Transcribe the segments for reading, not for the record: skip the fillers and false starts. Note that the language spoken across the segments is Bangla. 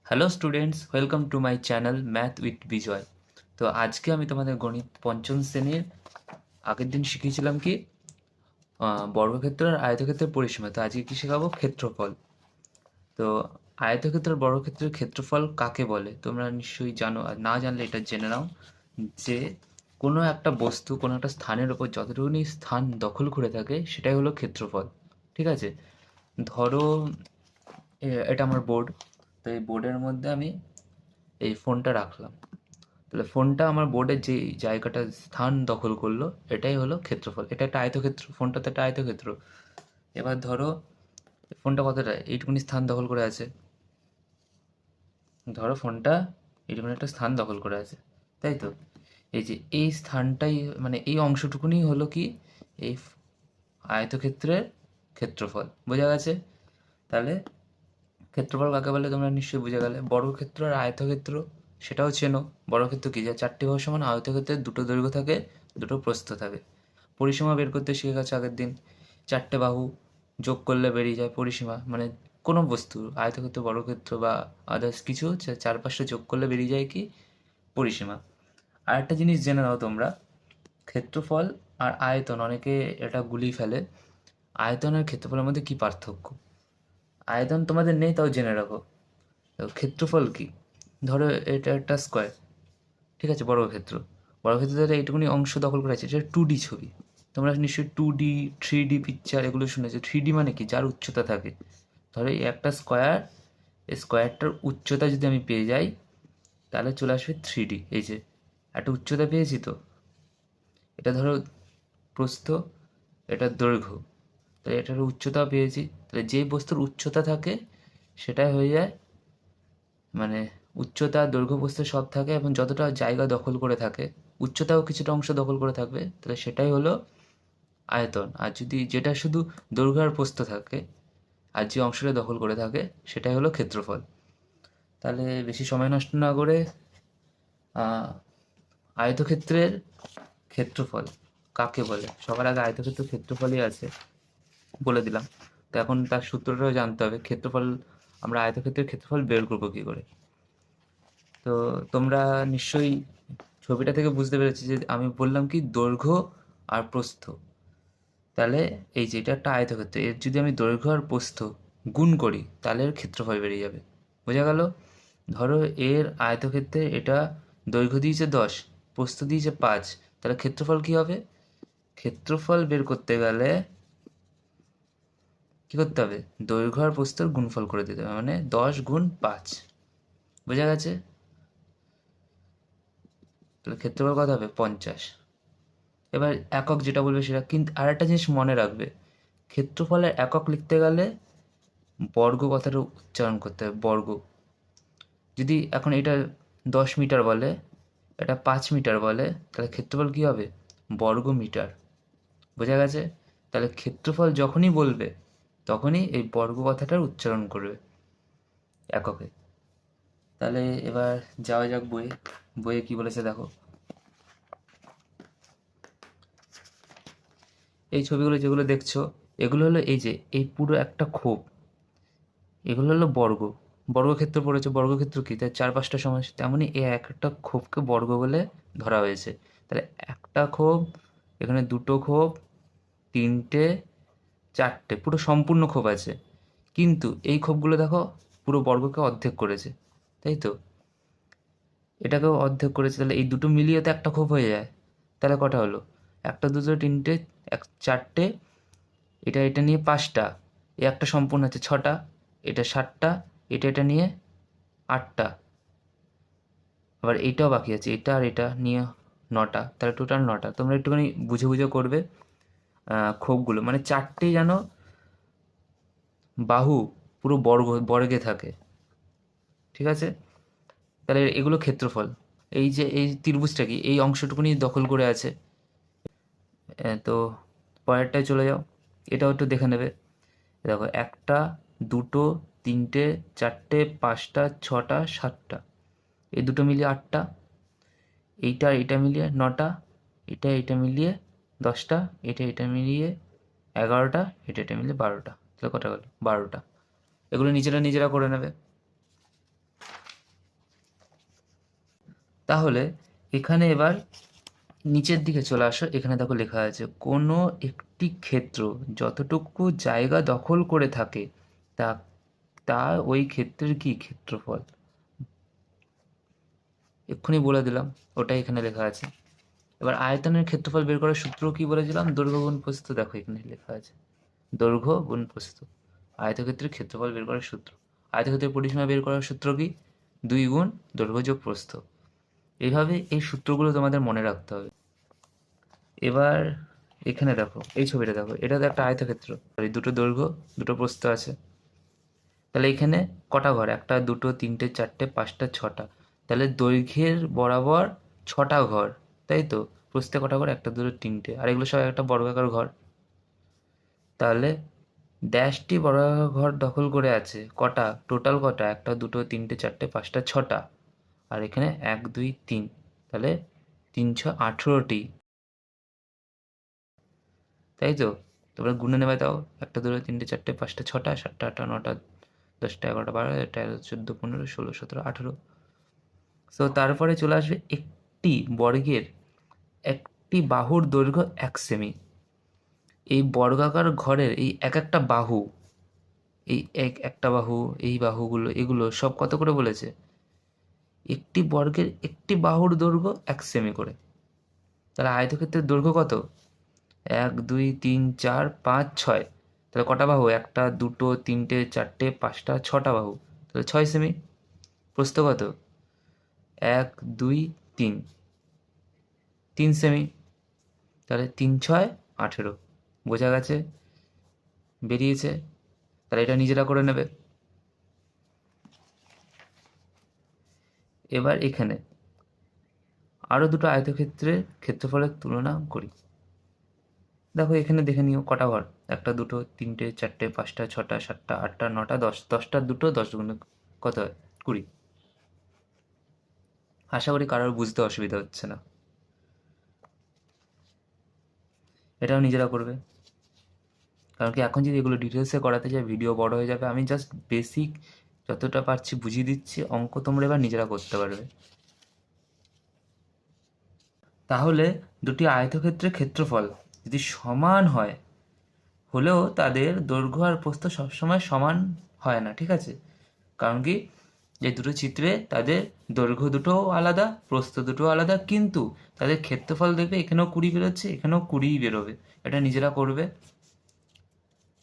Hello students, welcome to my channel math with Bijoy. তো আজকে আমি তোমাদের গণিত পঞ্চম শ্রেণীর আগের দিন শিখিয়েছিলাম কি বর্গক্ষেত্র আর আয়তক্ষেত্রের পরিসীমা। তো আজকে কি শেখাবো? ক্ষেত্রফল। তো আয়তক্ষেত্র আর বর্গক্ষেত্রের ক্ষেত্রফল কাকে বলে তোমরা নিশ্চয়ই জানো, আর না জানলে এটা জেনে নাও যে কোনো একটা বস্তু কোনো একটা স্থানের ওপর যতটুকুনি স্থান দখল করে থাকে সেটাই হলো ক্ষেত্রফল। ঠিক আছে? ধরো এটা আমার বোর্ড। তো এই বোর্ডের মধ্যে আমি এই ফোনটা রাখলাম। তাহলে ফোনটা আমার বোর্ডের যে জায়গাটা স্থান দখল করলো এটাই হলো ক্ষেত্রফল। এটা একটা আয়তক্ষেত্র, ফোনটা তো একটা আয়তক্ষেত্র। এবার ধরো ফোনটা কতটা এইটুকুনি স্থান দখল করে আছে। ধরো ফোনটা এইটুকুনি একটা স্থান দখল করে আছে, তাই তো? এই যে এই স্থানটাই মানে এই অংশটুকুনি হলো কি এই আয়তক্ষেত্রের ক্ষেত্রফল। বোঝা গেছে? তাহলে ক্ষেত্রফল কাকে বলে তোমরা নিশ্চয়ই বুঝে গেলে। বর্গক্ষেত্র আর আয়তক্ষেত্র সেটাও চেনো। বর্গক্ষেত্র কি, যা চারটি বাহু সমান, আয়তক্ষেত্রের দুটো দৈর্ঘ্য থাকে, দুটো প্রস্থ থাকে। পরিসীমা বের করতে শিখে গেছো আগের দিন। চারটে বাহু যোগ করলে বেরিয়ে যায় পরিসীমা, মানে কোনো বস্তু আয়তক্ষেত্র বর্গক্ষেত্র বা আদার্স কিছু চারপাশে যোগ করলে বেরিয়ে যায় কি পরিসীমা। আর একটা জিনিস জেনে নাও তোমরা, ক্ষেত্রফল আর আয়তন অনেকে এটা গুলিয়ে ফেলে। আয়তন আর ক্ষেত্রফলের মধ্যে কি পার্থক্য? আয়তন তোমাদের নেই, তাও জেনে রাখো। তো ক্ষেত্রফল কি? ধরো এটা একটা স্কোয়ার, ঠিক আছে? বর্গক্ষেত্র, বর্গক্ষেত্র ধরো এইটুকুনি অংশ দখল করে আছে। এটা 2D ছবি। তোমরা নিশ্চয়ই 2D 3D পিকচার এগুলো শুনেছো। 3D মানে কি, যার উচ্চতা থাকে। ধরো এই একটা স্কোয়ার, এই স্কোয়ারটার উচ্চতা যদি আমি পেয়ে যাই তাহলে চলে আসবে 3D। এই যে একটা উচ্চতা পেয়েছি, তো এটা ধরো প্রস্থ, এটা দৈর্ঘ্য, তাহলে এটার উচ্চতা পেয়েছি। তাহলে যে বস্তুর উচ্চতা থাকে সেটাই হয়ে যায়, মানে উচ্চতা দৈর্ঘ্য প্রস্থ সব থাকে এবং যতটা জায়গা দখল করে থাকে, উচ্চতাও কিছুটা অংশ দখল করে থাকবে, তাহলে সেটাই হলো আয়তন। আর যদি যেটা শুধু দৈর্ঘ্য আর প্রস্থ থাকে আর যে অংশটা দখল করে থাকে সেটাই হলো ক্ষেত্রফল। তাহলে বেশি সময় নষ্ট না করে আয়তক্ষেত্রের ক্ষেত্রফল কাকে বলে, সবার আগে আয়তক্ষেত্রের ক্ষেত্রফলই আছে বলে দিলাম। তো এখন তার সূত্রটাও জানতে হবে। ক্ষেত্রফল, আমরা আয়তক্ষেত্রের ক্ষেত্রফল বের করবো কী করে? তো তোমরা নিশ্চয়ই ছবিটা থেকে বুঝতে পেরেছি যে আমি বললাম কি দৈর্ঘ্য আর প্রস্থ। তাহলে এই যে এটা একটা আয়তক্ষেত্র, এর যদি আমি দৈর্ঘ্য আর প্রস্থ গুণ করি তাহলে এর ক্ষেত্রফল বেরিয়ে যাবে। বোঝা গেল? ধরো এর আয়তক্ষেত্রে এটা দৈর্ঘ্য দিয়েছে 10, প্রস্থ দিয়েছে 5, তাহলে ক্ষেত্রফল কি হবে? ক্ষেত্রফল বের করতে গেলে কি করতে হবে? দৈর্ঘ্য আর প্রস্থের গুণফল করে দিতে হবে, মানে 10 গুণ 5। বোঝা গেছে? তাহলে ক্ষেত্রফল কত হবে? 50। এবার একক যেটা বলবে সেটা, কিন্তু আর একটা জিনিস মনে রাখবে, ক্ষেত্রফলের একক লিখতে গেলে বর্গ কথাটা উচ্চারণ করতে হবে, বর্গ। যদি এখন এটা 10 মিটার বলে, এটা 5 মিটার বলে, তাহলে ক্ষেত্রফল কী হবে? বর্গ মিটার। বোঝা গেছে? তাহলে ক্ষেত্রফল যখনই বলবে তখনই এই বর্গ কথাটার উচ্চারণ করবে এককে। তাহলে এবার যাওয়া যাক বইয়ে। বইয়ে কী বলেছে দেখো। এই ছবিগুলো যেগুলো দেখছো এগুলো হলো এই যে এই পুরো একটা খোপ, এগুলো হলো বর্গ। বর্গক্ষেত্র পড়েছে, বর্গক্ষেত্র কী, তার 4-5টা সমস্যা, তেমনই এই এক একটা খোপকে বর্গ বলে ধরা হয়েছে। তাহলে একটা খোপ, এখানে দুটো খোপ, তিনটে, চারটে, পুরো সম্পূর্ণ খোপ আছে। কিন্তু এই খোপগুলো দেখো পুরো বর্গকে অর্ধেক করেছে, তাই তো? এটাকেও অর্ধেক করেছে, তাহলে এই দুটো মিলিয়ে তো একটা খোপ হয়ে যায়। তাহলে কটা হলো? একটা, দুটো, তিনটে, চারটে, এটা এটা নিয়ে 5টা, এই একটা সম্পূর্ণ আছে 6টা, এটা 7টা, এটা নিয়ে 8টা, আবার এইটাও বাকি আছে, এটা আর এটা নিয়ে 9টা, তাহলে টোটাল 9টা। তোমরা একটুখানি বুঝে বুঝে করবে। খোপগুলো মানে চারটেই যেন বাহু পুরো বর্গে থাকে, ঠিক আছে? তাহলে এগুলো ক্ষেত্রফল। এই যে এই ত্রিভুজটা কি, এই অংশটুকুনি দখল করে আছে। তো পরেরটায় চলে যাও, এটাও একটু দেখে নেবে। দেখো একটা, দুটো, তিনটে, চারটে, 5টা, 6টা, 7টা, এই দুটো মিলিয়ে 8টা, এইটা এটা মিলিয়ে 9টা, এটা মিলিয়ে 10টা, এটা মিলিয়ে 11টা, এটা মিলিয়ে 12টা। তাহলে কটা গেল? 12টা। এগুলো নিজেরা নিজেরা করে নেবে। তাহলে এখানে এবার নিচের দিকে চলে আসো, এখানে দেখো লেখা আছে কোনো একটি ক্ষেত্র যতটুকু জায়গা দখল করে থাকে তা তা ওই ক্ষেত্রের কি ক্ষেত্রফল। এক্ষুনি বলে দিলাম, ওটাই এখানে লেখা আছে। এবার আয়তনের ক্ষেত্রফল বের করার সূত্র কি বলেছিলাম, দৈর্ঘ্য গুণ প্রস্থ। দেখো এখানে লেখা আছে দৈর্ঘ্য গুণ প্রস্থ, আয়তক্ষেত্রের ক্ষেত্রফল বের করার সূত্র। আয়তক্ষেত্রের পরিসীমা বের করার সূত্র কি, 2 গুণ দৈর্ঘ্য যোগ প্রস্থ। এইভাবে এই সূত্রগুলো তোমাদের মনে রাখতে হবে। এবার এখানে দেখো, এই ছবিটা দেখো, এটা তো একটা আয়তক্ষেত্র, দুটো দৈর্ঘ্য দুটো প্রস্থ আছে। তাহলে এখানে কটা ঘর, 1 2 3 4 5 6টা। তাহলে দৈর্ঘ্যের বরাবর 6টা ঘর, তাই তো। প্রস্থে কটা ঘর, 1 2 3টে, আর এগুলো সব একটা বর্গাকার ঘর। তাহলে ড্যাশটি বর্গাকার ঘর দখল করে আছে কটা, টোটাল কটা, 1 2 3 4 5 6টা। আর এখানে 1 2 3, তাহলে 3 6 18টি, তাই তো। তোমরা গুণে নেবে, দাও 1 2 3 4 5 6টা 7টা 8টা 9টা 10টা 11টা 12 13 14 15 16 17 18। সো তারপরে চলে আসবে একটি বর্গের একটি বাহুর দৈর্ঘ্য 1 সেমি। এই বর্গাকার ঘরের এই এক একটা বাহু, এই একটা বাহু, এই বাহুগুলো, এগুলো সব কত করে বলেছে, একটি বর্গের একটি বাহুর দৈর্ঘ্য 1 সেমি করে। তাহলে আয়তক্ষেত্রের দৈর্ঘ্য কত, 1 2 3 4 5 6। তাহলে কটা বাহু, 1 2 3 4 5 6টা বাহু, তাহলে 6 সেমি। প্রস্থ কত, 1 2 3, 3 সেমি। তাহলে 3 6 18। বোঝা গেছে, বেরিয়েছে। তাহলে এটা নিজেরা করে নেবে। এবার এখানে আরও দুটো আয়তক্ষেত্রের ক্ষেত্রফলের তুলনা করি। দেখো এখানে দেখে নিও কটা ঘর, 1 2 3 4 5 6 7 8 9 10, 10টার দুটো 10 গুণ কত হয়, 20। আশা করি কারোর বুঝতে অসুবিধা হচ্ছে না। এটাও নিজেরা করবে, কারণ কি এখন যদি এগুলো ডিটেলসে করাতে যাই ভিডিও বড় হয়ে যাবে। আমি জাস্ট বেসিক যতটা পারছি বুঝিয়ে দিচ্ছি, অঙ্ক তোমরা এবার নিজেরা করতে পারবে। তাহলে দুটি আয়তক্ষেত্রের ক্ষেত্রফল যদি সমান হয়, হলেও তাদের দৈর্ঘ্য আর প্রস্থ সবসময় সমান হয় না, ঠিক আছে। কারণ কি, যে দুটো চিত্রে তাদের দৈর্ঘ্য দুটোও আলাদা, প্রস্থ দুটোও আলাদা, কিন্তু তাদের ক্ষেত্রফল দেখবে এখানেও 20 বেরোচ্ছে, এখানেও 20 বেরোবে। এটা নিজেরা করবে।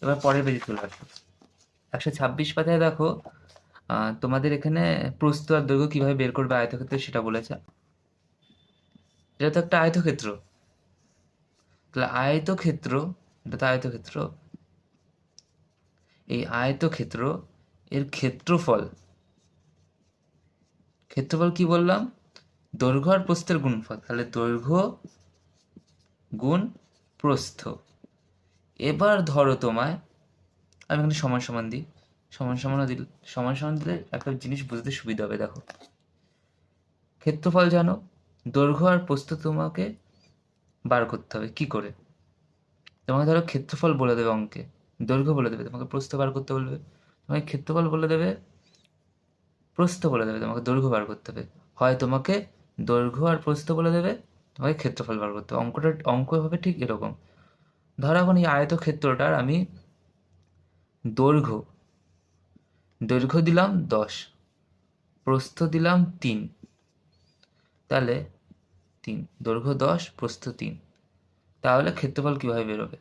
এবার পরের পেজে চলে আসো, 126 পাতায় দেখো তোমাদের এখানে প্রস্থ আর দৈর্ঘ্য কিভাবে বের করবে আয়তক্ষেত্রে সেটা বলেছে। এটা তো একটা আয়তক্ষেত্র, তাহলে আয়তক্ষেত্র, এটা তো আয়তক্ষেত্র, এই আয়তক্ষেত্র এর ক্ষেত্রফল, ক্ষেত্রফল কি বললাম, দৈর্ঘ্য আর প্রস্থের গুণফল। তাহলে দৈর্ঘ্য গুণ প্রস্থ। এবার ধরো তোমায়, আমি এখানে সমান সমান দিই, সমান সমানও দিল, সমান সমান দিলে একটা জিনিস বুঝতে সুবিধা হবে। দেখো ক্ষেত্রফল জানো, দৈর্ঘ্য আর প্রস্থ তোমাকে বার করতে হবে কি করে। তোমাকে ধরো ক্ষেত্রফল বলে দেবে অঙ্কে, দৈর্ঘ্য বলে দেবে, তোমাকে প্রস্থ বার করতে বলবে। তোমাকে ক্ষেত্রফল বলে দেবে, প্রস্থ বলে দেবে, তোমাকে দৈর্ঘ্য বার করতে হবে। হয় তোমাকে দৈর্ঘ্য আর প্রস্থ বলে দেবে, তোমাকে ক্ষেত্রফল বার করতে হবে। অঙ্ক হবে ঠিক এরকম। ধরো এখন এই আয়তক্ষেত্রটার আমি দৈর্ঘ্য দৈর্ঘ্য দিলাম 10, প্রস্থ দিলাম 3, তাহলে 3, দৈর্ঘ্য 10 প্রস্থ 3। তাহলে ক্ষেত্রফল কীভাবে বেরোবে,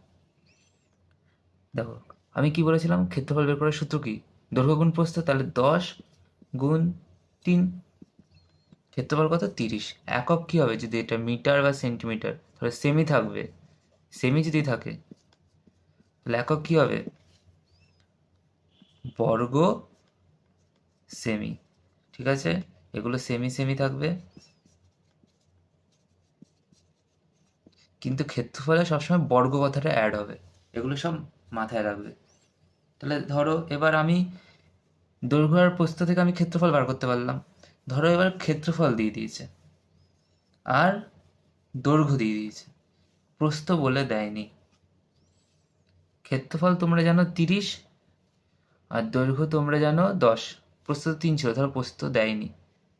দেখো আমি কি বলেছিলাম, ক্ষেত্রফল বের করার সূত্র কি, দৈর্ঘ্য গুণ প্রস্থ। তাহলে 10 গুণ 3, ক্ষেত্রফল কত, 30। একক কি হবে, যদি এটা মিটার বা সেন্টিমিটার, তাহলে সেমি থাকবে। সেমি যদি থাকে তাহলে একক কি হবে, বর্গ সেমি, ঠিক আছে। এগুলো সেমি সেমি থাকবে, কিন্তু ক্ষেত্রফলে সবসময় বর্গ কথাটা অ্যাড হবে, এগুলো সব মাথায় রাখবে। তাহলে ধরো এবার আমি দৈর্ঘ্য আর প্রস্থ থেকে আমি ক্ষেত্রফল বার করতে পারলাম। ধরো এবার ক্ষেত্রফল দিয়ে দিয়েছে আর দৈর্ঘ্য দিয়ে দিয়েছে, প্রস্থ বলে দেয়নি। ক্ষেত্রফল তোমরা জানো 30 আর দৈর্ঘ্য তোমরা জানো 10, প্রস্থ 3 ছিল, ধরো প্রস্থ দেয়নি।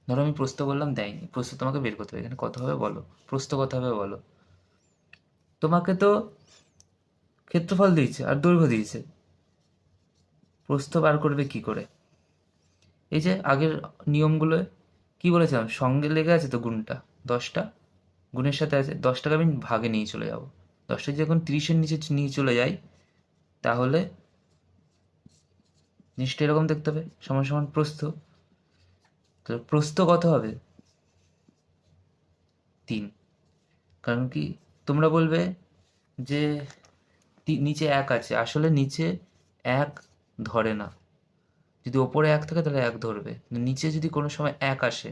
ধরো আমি প্রস্থ বললাম, দেয়নি, প্রস্থ তোমাকে বের করতে হবে। এখানে কত হবে বলো, প্রস্থ কত হবে বলো। তোমাকে তো ক্ষেত্রফল দিয়েছে আর দৈর্ঘ্য দিয়েছে, প্রস্থ বার করবে কি করে? এই যে আগের নিয়মগুলো কি বলেছিলাম, সঙ্গে লেগে আছে তো গুণটা, 10টা গুণের সাথে আছে, 10টাকে আমি ভাগে নিয়ে চলে যাব। 10টা যখন 30-এর নিচে নিয়ে চলে যাই, তাহলে জিনিসটা এরকম দেখতে হবে, সমান সমান প্রস্থ। তো প্রস্থ কত হবে? 3। কারণ কি, তোমরা বলবে যে নিচে 1 আছে, আসলে নিচে 1 ধরে না। যদি ওপরে 1 থাকে তাহলে 1 ধরবে, নিচে যদি কোনো সময় 1 আসে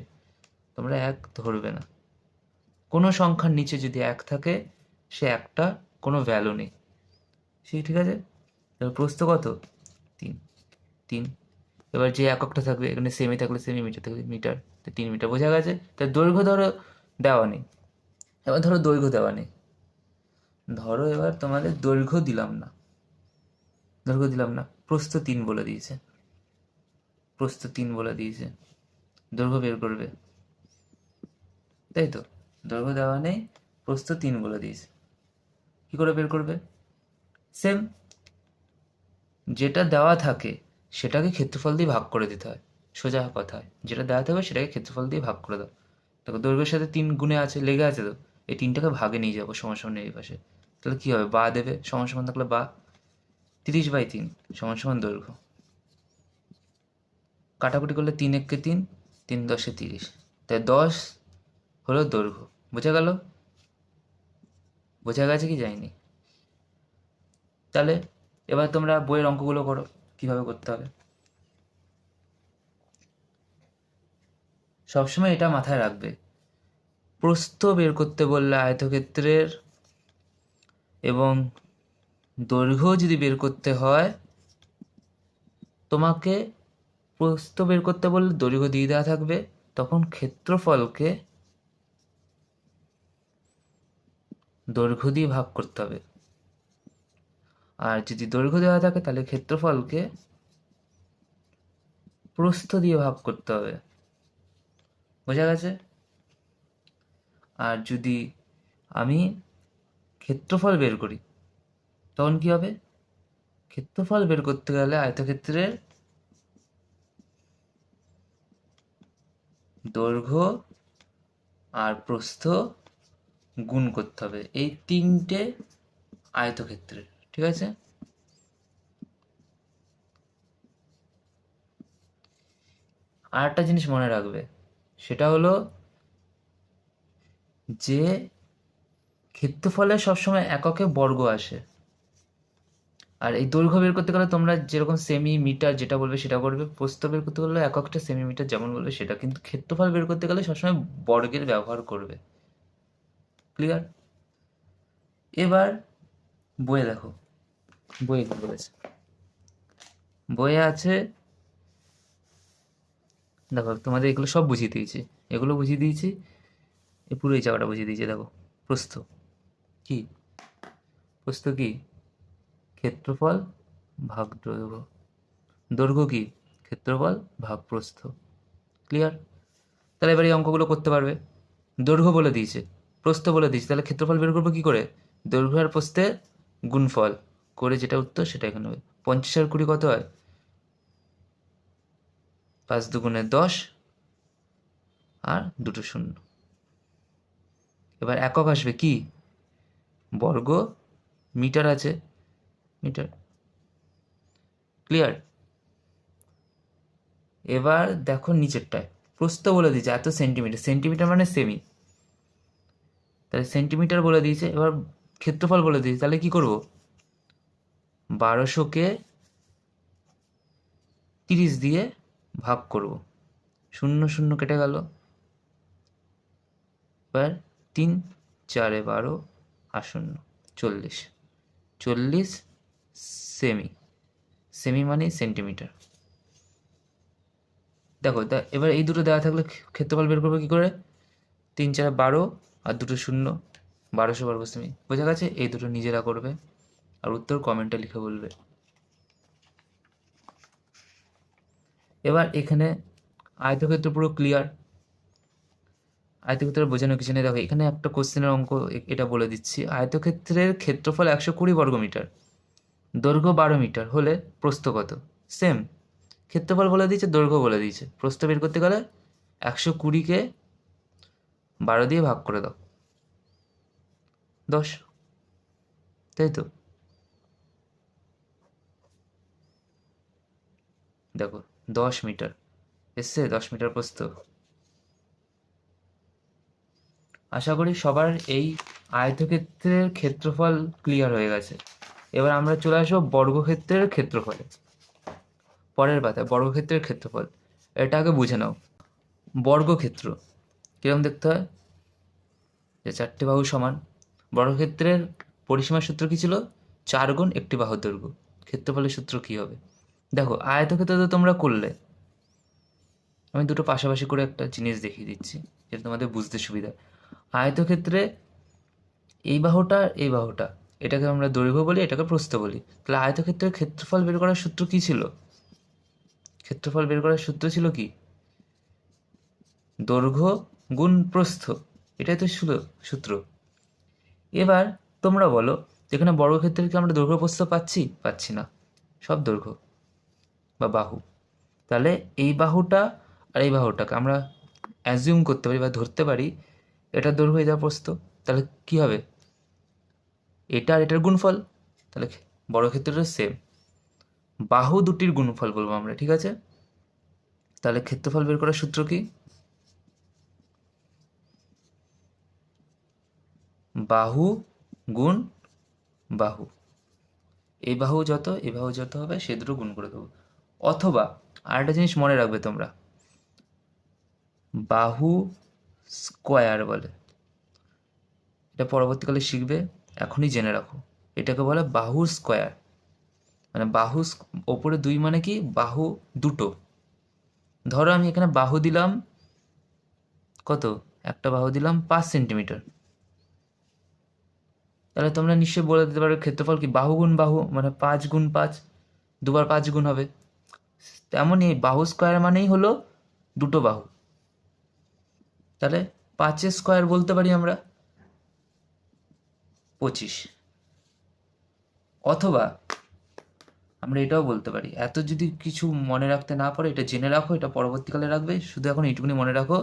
তোমরা 1 ধরবে না। কোনো সংখ্যার নিচে যদি 1 থাকে, সে একটা কোনো ভ্যালু নেই, সেই ঠিক আছে। এবার প্রস্থ কত? 3। 3। এবার যে এককটা থাকবে, এখানে সেমি থাকলে সেমি, মিটার থাকলে মিটার, তো 3 মিটার, বোঝা গেছে। তার দৈর্ঘ্য ধরো দেওয়া নেই। এবার ধরো দৈর্ঘ্য দেওয়া নেই, ধরো এবার তোমাদের দৈর্ঘ্য দিলাম না, প্রস্থ 3 বলে দিয়েছে, দৈর্ঘ্য বের করবে, তাই তো? দৈর্ঘ্য দেওয়া নেই, প্রস্থ 3 বলে দিয়েছে, কি করে বের করবে? সেম, যেটা দেওয়া থাকে সেটাকে ক্ষেত্রফল দিয়ে ভাগ করে দিতে হয়। সোজা কথায় যেটা দেওয়া থাকবে সেটাকে ক্ষেত্রফল দিয়ে ভাগ করে দাও। দেখো দৈর্ঘ্যের সাথে 3 গুণে আছে, লেগে আছে তো, এই 3টাকে ভাগে নিয়ে যাবো সমান সমান এই পাশে, তাহলে কী হবে? বা দেবে, সমান সমান থাকলে বা, 30/3 সমান সমান দৈর্ঘ্য। কাটাকুটি করলে 3 একে 3, 3 10-এ 30, তাই 10 হলো দৈর্ঘ্য। বোঝা গেল? বোঝা গেছে কি যায়নি? তাহলে এবার তোমরা বইয়ের অঙ্কগুলো করো, কীভাবে করতে হবে। সবসময় এটা মাথায় রাখবে, প্রস্থ বের করতে বললে আয়তক্ষেত্রের এবং দৈর্ঘ্য যদি বের করতে হয়, তোমাকে প্রস্থ বের করতে বললে দৈর্ঘ্য দিয়ে দেওয়া থাকবে, তখন ক্ষেত্রফলকে দৈর্ঘ্য দিয়ে ভাগ করতে হবে। আর যদি দৈর্ঘ্য দেওয়া থাকে তাহলে ক্ষেত্রফলকে প্রস্থ দিয়ে ভাগ করতে হবে। বোঝা গেছে? আর যদি আমি ক্ষেত্রফল বের করি তখন কি হবে? ক্ষেত্রফল বের করতে গেলে আয়তক্ষেত্রের দৈর্ঘ্য আর প্রস্থ গুণ করতে হবে, এই 3টে আয়তক্ষেত্রের, ঠিক আছে? আর একটা জিনিস মনে রাখবে, সেটা হলো যে ক্ষেত্রফলে সবসময় এককে বর্গ আসে। আর এই দৈর্ঘ্য বের করতে গেলে তোমরা যেরকম সেমি, মিটার যেটা বলবে সেটা করবে, প্রস্থ বের করতে গেলে এককটা সেমি, মিটার যেমন বলবে সেটা, কিন্তু ক্ষেত্রফল বের করতে গেলে সবসময় বর্গের ব্যবহার করবে। ক্লিয়ার? এবার বইয়ে দেখো, বইয়ে কি বলেছে। বইয়ে আছে, দেখো তোমাদের এগুলো সব বুঝিয়ে দিয়েছি, এগুলো বুঝিয়ে দিয়েছি, এই পুরো এই জায়গাটা বুঝিয়ে দিয়েছি। দেখো প্রস্থ কি, প্রস্থ কি? ক্ষেত্রফল ভাগ দৈর্ঘ্য। দৈর্ঘ্য কি? ক্ষেত্রফল ভাগ প্রস্থ। ক্লিয়ার? তাহলে এবার এই অঙ্কগুলো করতে পারবে। দৈর্ঘ্য বলে দিয়েছে, প্রস্থ বলে দিয়েছে, তাহলে ক্ষেত্রফল বের করবো কি করে? দৈর্ঘ্য আর প্রস্থের গুণফল করে যেটা উত্তর সেটা এখানে হবে। 50 আর 20 কত হয়? 5 দুগুণে 10 আর 2টো শূন্য। এবার একক আসবে কি? বর্গ, মিটার আছে, মিটার। ক্লিয়ার? এবার দেখো নিচেরটায় প্রস্থ বলে দিয়েছে এত সেন্টিমিটার, সেন্টিমিটার মানে সেমি, তাহলে সেন্টিমিটার বলে দিয়েছে। এবার ক্ষেত্রফল বলে দিয়েছে, তাহলে কি করব? 1200কে 30 দিয়ে ভাগ করব, 0 0 কেটে গেল। এবার 3 4 12 আর 0 40, 40 সেমি, সেমি মানে সেন্টিমিটার। দেখো এবার এই দুটো দেওয়া থাকলে ক্ষেত্রফল বের করবো কি করে? 3 4 12 আর 2টো শূন্য, 1200 বর্গ সেমি। বোঝা গেছে? এই দুটো নিজেরা করবে আর উত্তর কমেন্টে লিখে বলবে। এবার এখানে আয়তক্ষেত্র পুরো ক্লিয়ার, আয়তক্ষেত্রে বোঝানো কিছু নেই। দেখো এখানে একটা কোশ্চেনের অঙ্ক এটা বলে দিচ্ছি। আয়তক্ষেত্রের ক্ষেত্রফল 120 বর্গমিটার, দৈর্ঘ্য 12 মিটার হলে প্রস্থ কত? সেম, ক্ষেত্রফল বলে দিয়েছে, দৈর্ঘ্য বলে দিয়েছে। প্রস্থ বের করতে গেলে 120কে 12 দিয়ে ভাগ করে দাও, 10, তাই তো? দেখো 10 মিটার এসছে, 10 মিটার প্রস্থ। আশা করি সবার এই আয়তক্ষেত্রের ক্ষেত্রফল ক্লিয়ার হয়ে গেছে। এবার আমরা চলে আসবো বর্গক্ষেত্রের ক্ষেত্রফলে। পরের পাতায় বর্গক্ষেত্রের ক্ষেত্রফল, এটা আগে বুঝে নাও। বর্গক্ষেত্র কিরকম দেখতে হয়? যে 4টে বাহু সমান। বর্গক্ষেত্রের পরিসীমার সূত্র কী ছিল? 4 গুণ একটি বাহুর দৈর্ঘ্য। ক্ষেত্রফলের সূত্র কী হবে? দেখো আয়তক্ষেত্র তো তোমরা করলে, আমি দুটো পাশাপাশি করে একটা জিনিস দেখিয়ে দিচ্ছি যেটা তোমাদের বুঝতে সুবিধা। আয়তক্ষেত্রে এই বাহুটা এই বাহুটা, এটাকে আমরা দৈর্ঘ্য বলি, এটাকে প্রস্থ বলি। তাহলে আয়তক্ষেত্রের ক্ষেত্রফল বের করার সূত্র কী ছিল? ক্ষেত্রফল বের করার সূত্র ছিল কি? দৈর্ঘ্য গুণ প্রস্থ, এটাই তো ছিল সূত্র। এবার তোমরা বলো, এখানে বর্গক্ষেত্রে কি আমরা দৈর্ঘ্য প্রস্থ পাচ্ছি না, সব দৈর্ঘ্য বা বাহু। তাহলে এই বাহুটা আর এই বাহুটাকে আমরা অ্যাজিউম করতে পারি বা ধরতে পারি এটার দৈর্ঘ্য এটার প্রস্থ। তাহলে কি হবে? এটা আর এটার গুণফল। তাহলে বর্গক্ষেত্রটা সেম, বাহু দুটির গুণফল বলবো আমরা, ঠিক আছে? তাহলে ক্ষেত্রফল বের করার সূত্র কি? বাহু গুণ বাহু, এই বাহু যত এই বাহু যত হবে সে দুটো গুণ করে দেবো। অথবা আরেকটা জিনিস মনে রাখবে তোমরা, বাহু স্কোয়ার বলে, এটা পরবর্তীকালে শিখবে, এখনই জেনে রাখো। এটাকে বলে বাহু স্কোয়ার। মানে বাহু ওপরে 2 মানে কি? বাহু দুটো। ধরো আমি এখানে বাহু দিলাম কত? একটা বাহু দিলাম 5 সেন্টিমিটার। তাহলে তোমরা নিশ্চয়ই বলে দিতে পারো ক্ষেত্রফল কি? বাহু গুণ বাহু, মানে 5 গুণ 5, দুবার 5 গুণ হবে। তেমনই বাহু স্কোয়ার মানেই হলো দুটো বাহু। তাহলে 5 স্কোয়ার বলতে পারি আমরা 25। অথবা আমরা এটাও বলতে পারি, এত যদি কিছু মনে রাখতে না পারো এটা জেনে রাখো, এটা পরবর্তীকালে রাখবে, শুধু এখন এইটুকুনি মনে রাখো,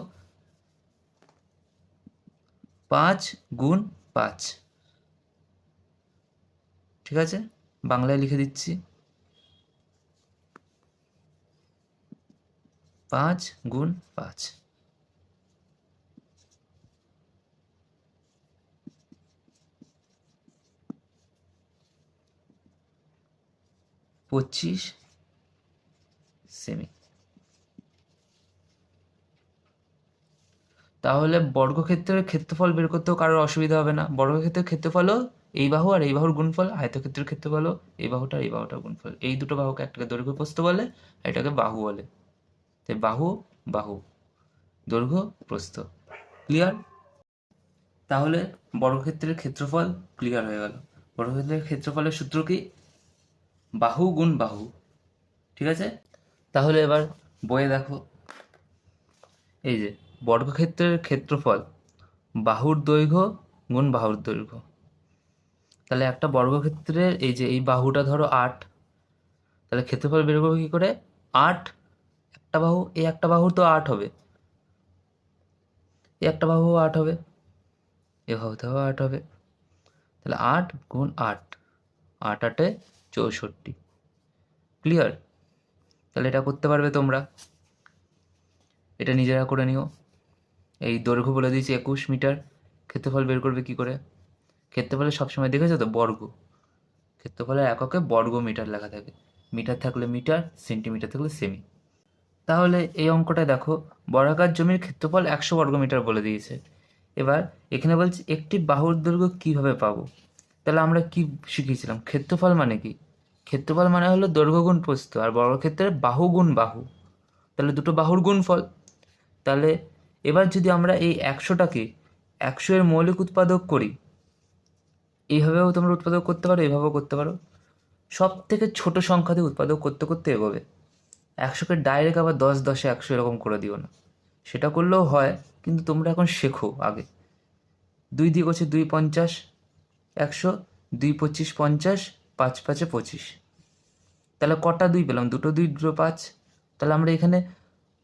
5 গুণ 5, ঠিক আছে? বাংলায় লিখে দিচ্ছি, 5 গুণ 5, 25 সেমি। তাহলে বর্গক্ষেত্রের ক্ষেত্রফল বের করতেও কারোর অসুবিধা হবে না। বর্গক্ষেত্রের ক্ষেত্রফলও এই বাহু আর এই বাহুর গুণফল, আয়তক্ষেত্রের ক্ষেত্রফলও এই বাহুটা আর এই বাহুটার গুণফল। এই দুটো বাহুকে একটাকে দৈর্ঘ্য প্রস্থ বলে, এটাকে বাহু বলে। তাই বাহু বাহু, দৈর্ঘ্য প্রস্থ। ক্লিয়ার? তাহলে বর্গক্ষেত্রের ক্ষেত্রফল ক্লিয়ার হয়ে গেল। বর্গক্ষেত্রের ক্ষেত্রফলের সূত্র কি? বাহু গুণ বাহু, ঠিক আছে? তাহলে এবার বইয়ে দেখো, এই যে বর্গক্ষেত্রের ক্ষেত্রফল বাহুর দৈর্ঘ্য গুণ বাহুর দৈর্ঘ্য। তাহলে একটা বর্গক্ষেত্রের এই যে এই বাহুটা ধরো 8, তাহলে ক্ষেত্রফল বের করবো কী করে? 8, একটা বাহু, এই একটা বাহু তো 8 হবে, এই একটা বাহু 8 হবে, এ বাহুতেও 8 হবে। তাহলে 8 গুণ 8, 8 8 64। ক্লিয়ার? তাহলে এটা করতে পারবে তোমরা, এটা নিজেরা করে নিও। এই দৈর্ঘ্য বলে দিয়েছি 21 মিটার, ক্ষেত্রফল বের করবে কি করে? ক্ষেত্রফলে সবসময় দেখেছো তো বর্গ, ক্ষেত্রফলের এককে বর্গ মিটার লেখা থাকে, মিটার থাকলে মিটার, সেন্টিমিটার থাকলে সেমি। তাহলে এই অঙ্কটা দেখো, বর্গাকার জমির ক্ষেত্রফল 100 বর্গমিটার বলে দিয়েছে। এবার এখানে বলছে একটি বাহুর দৈর্ঘ্য কিভাবে পাবো। তাহলে আমরা কি শিখিয়েছিলাম? ক্ষেত্রফল মানে কি? ক্ষেত্রফল মানে হলো দৈর্ঘ্য গুণ প্রস্থ, আর বর্গক্ষেত্রের বাহু গুণ বাহু, তাহলে দুটো বাহুর গুণফল। তাহলে এবার যদি আমরা এই 100টাকে 100 এর মৌলিক উৎপাদক করি, এইভাবেও তোমরা উৎপাদক করতে পারো, এইভাবেও করতে পারো। সব থেকে ছোট সংখ্যা দিয়ে উৎপাদক করতে করতে এগোবে। 100কে ডাইরেক্ট আবার 10 10 100 এরকম করে দিও না, সেটা করলেও হয়, কিন্তু তোমরা এখন শেখো আগে। 2 দিয়ে করছে 2 50, 100, 2 25 50, 5 5 25। তাহলে কটা 2 পেলাম? দুটো 2, দুটো 5। তাহলে আমরা এখানে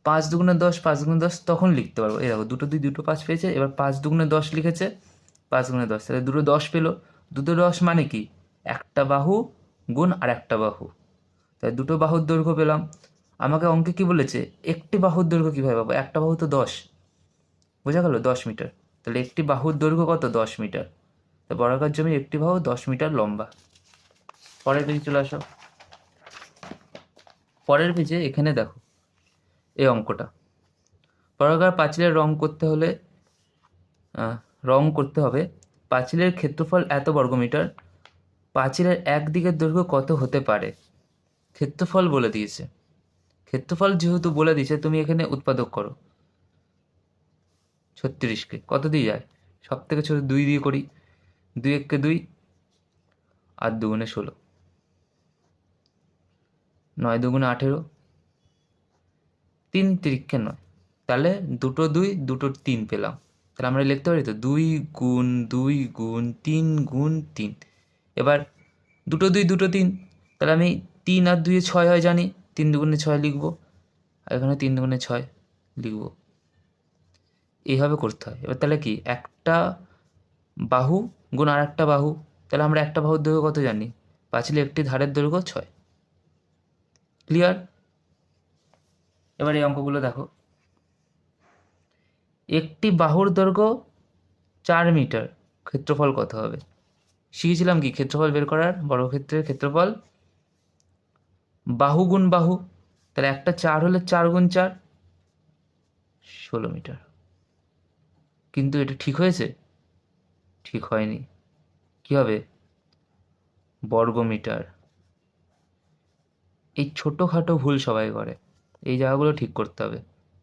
5 দুগুণে 10, 5 দুগুণে 10 তখন লিখতে পারবো। এই দেখো, দুটো 2, দুটো 5 পেয়েছে। এবার 5 দুগুণে 10 লিখেছে, 5 গুণে 10, তাহলে দুটো 10 পেলো। দুটো 10 মানে কি? একটা বাহু গুণ আর একটা বাহু, তাই দুটো বাহুর দৈর্ঘ্য পেলাম। আমাকে অঙ্কে কি বলেছে? একটি বাহুর দৈর্ঘ্য কীভাবে পাবো? একটা বাহু তো 10, বোঝা গেল? 10 মিটার। তাহলে একটি বাহুর দৈর্ঘ্য কত? 10 মিটার। তো বর্গাকার জমির একটি বাহু 10 মিটার লম্বা। পরের পেজে চলে আসো। পরের পেজে এখানে দেখো এই অঙ্কটা। বর্গাকার পাঁচিলের রং করতে হবে। পাঁচিলের ক্ষেত্রফল এত বর্গমিটার। পাঁচিলের একদিকের দৈর্ঘ্য কত হতে পারে? ক্ষেত্রফল বলে দিয়েছে। ক্ষেত্রফল যেহেতু বলে দিয়েছে, তুমি এখানে উৎপাদক করো। 36কে কত দিয়ে যায়? সব থেকে ছোট 2 দিয়ে করি। 2 1 2, আর 2 16, 9 2 18, 3 3 9। তাহলে দুটো 2, দুটো 3 পেলাম। তাহলে আমরা লিখতে পারি তো 2 গুণ 2 গুণ 3 গুণ 3। এবার দুটো 2, দুটো 3, তাহলে আমি 3 আর 2 6 হয় জানি, 3 দুগুণে 6 লিখবো, আর এখানে 3 দুগুণে 6 লিখবো। এইভাবে করতে হয়। এবার তাহলে কি? একটা বাহু গুণ আর একটা বাহু, তাহলে আমরা একটা বাহুর দৈর্ঘ্য কত জানি? পাঁচিলে একটি ধারের দৈর্ঘ্য 6। ক্লিয়ার? এবার এই অঙ্কগুলো দেখো। একটি বাহুর দৈর্ঘ্য 4 মিটার, ক্ষেত্রফল কত হবে? শিখেছিলাম কি ক্ষেত্রফল বের করার? বর্গক্ষেত্রের ক্ষেত্রফল বাহু গুণ বাহু। তাহলে একটা 4 হলে 4 গুণ 4, 16 মিটার। কিন্তু এটা ঠিক হয়েছে? ঠিক হয়নি। কি হবে? বর্গমিটার। এই ছোটোখাটো ভুল সবাই করে, এই জায়গাগুলো ঠিক করতে হবে।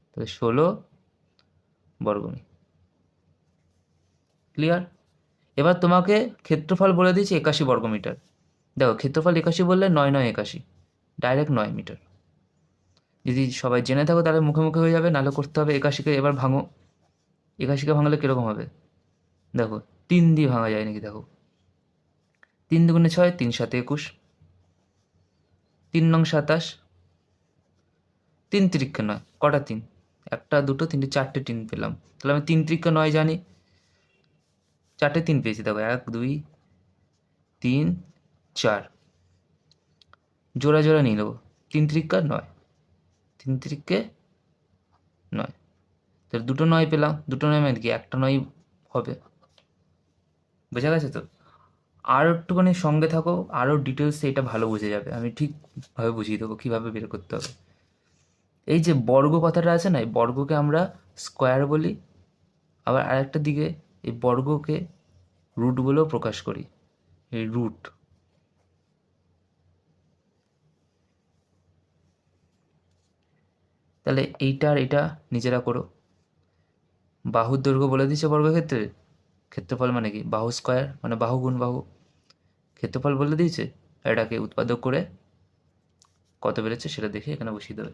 তাহলে 16 বর্গমিটার। ক্লিয়ার? এবার তোমাকে ক্ষেত্রফল বলে দিয়েছি 81 বর্গমিটার। দেখো, ক্ষেত্রফল 81 বললে 9 9 81, ডাইরেক্ট 9 মিটার। যদি সবাই জেনে থাকো তাহলে মুখে মুখে হয়ে যাবে, নাহলে করতে হবে। 81কে এবার ভাঙো। 81কে ভাঙলে কীরকম হবে? দেখো, 3 দিয়ে ভাঙা যায় নাকি? দেখো, 3 দুগুণে 6, 3 7 21, 3 9 27, 3 3 9। কটা 3? একটা, দুটো, তিনটে, 4টে 3 পেলাম। তাহলে আমি 3 3 9 জানি, 4টে 3 পেয়েছি। দেখো, 1 2 3 4, জোড়া জোড়া নিয়ে নেবো। 3 3 9, 3 3 9। তাহলে দুটো 9 পেলাম। দুটো 9 মানে কি? একটা 9 হবে। বোঝা গেছে তো? আরও একটুখানি সঙ্গে থাকো, আরও ডিটেলসে এটা ভালো বুঝে যাবে। আমি ঠিকভাবে বুঝিয়ে দেবো কীভাবে বের করতে হবে। এই যে বর্গ কথাটা আছে না, এই বর্গকে আমরা স্কোয়ার বলি। আবার আরেকটা দিকে এই বর্গকে রুট বলেও প্রকাশ করি। এই রুট। তাহলে এইটা আর এটা নিজেরা করো। বাহুর দৈর্ঘ্য বলে দিচ্ছে বর্গক্ষেত্রে। ক্ষেত্রফল মানে কি? বাহু স্কোয়ার মানে বাহু গুণ বাহু। ক্ষেত্রফল বলে দিয়েছে, এটাকে উৎপাদক করে কত বেড়েছে সেটা দেখে এখানে বসিয়ে দেবে।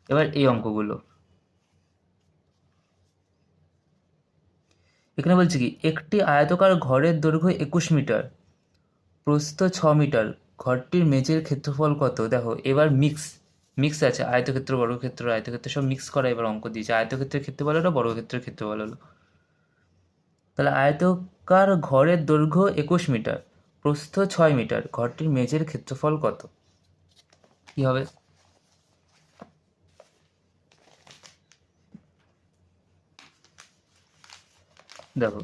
এবার এই অঙ্কগুলো এখানে বলছে কি, একটি আয়তকার ঘরের দৈর্ঘ্য 21 মিটার, প্রস্থ 6 মিটার, ঘরটির মেঝের ক্ষেত্রফল কত? দেখো, এবার মিক্স আছে, আয়তক্ষেত্র বর্গক্ষেত্র আয়তক্ষেত্র সব মিক্স করা এবার অঙ্ক দিয়েছে। আয়তক্ষেত্রের ক্ষেত্রফল হলো, বর্গক্ষেত্রের ক্ষেত্রফল হলো। তাহলে আয়তকার ঘরের দৈর্ঘ্য 21 মিটার, প্রস্থ 6 মিটার, ঘরটির মেঝের ক্ষেত্রফল কত? কি হবে? দেখো,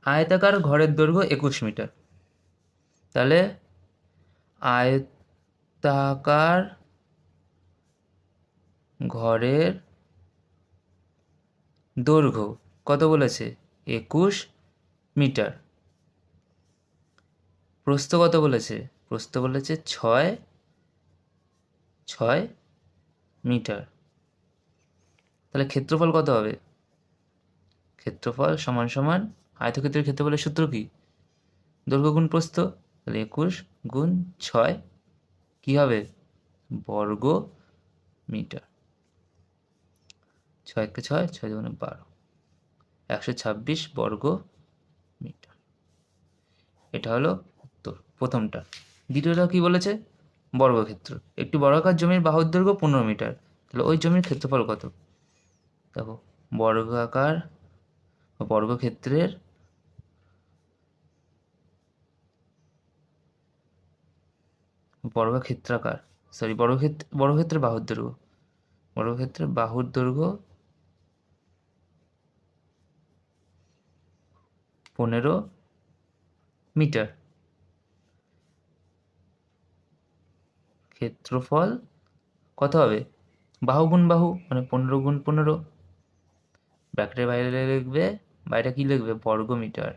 আয়তাকার ঘরের দৈর্ঘ্য 21 মিটার, তাহলে আয়তাকার ঘরের দৈর্ঘ্য কত বলেছে? 21 মিটার। প্রস্থ কত বলেছে? প্রস্থ বলেছে 6 মিটার। তাহলে ক্ষেত্রফল কত হবে? ক্ষেত্রফল সমান সমান আয়তক্ষেত্রের ক্ষেত্রফলের সূত্র কি? দৈর্ঘ্য গুণ প্রস্থ। তাহলে 21 গুণ 6 কী হবে? বর্গ মিটার। 6 × 6, 6 × 12, 126 বর্গ মিটার। এটা হলো উত্তর প্রথমটা। দ্বিতীয়টা কি বলেছে? বর্গক্ষেত্র। একটি বর্গাকার জমির বাহুর দৈর্ঘ্য 15 মিটার, তাহলে ওই জমির ক্ষেত্রফল কত? দেখো, বর্গাকার বর্গক্ষেত্রের বর্গক্ষেত্রাকার সরি বর্গক্ষেত্রের বাহুর দৈর্ঘ্য, বর্গক্ষেত্রের বাহুর দৈর্ঘ্য 15 মিটার, ক্ষেত্রফল কত হবে? বাহু গুণ বাহু মানে 15 × 15, ব্র্যাকেটের বাইরে লিখবে, বাইরে কি লিখবে? বর্গ মিটার।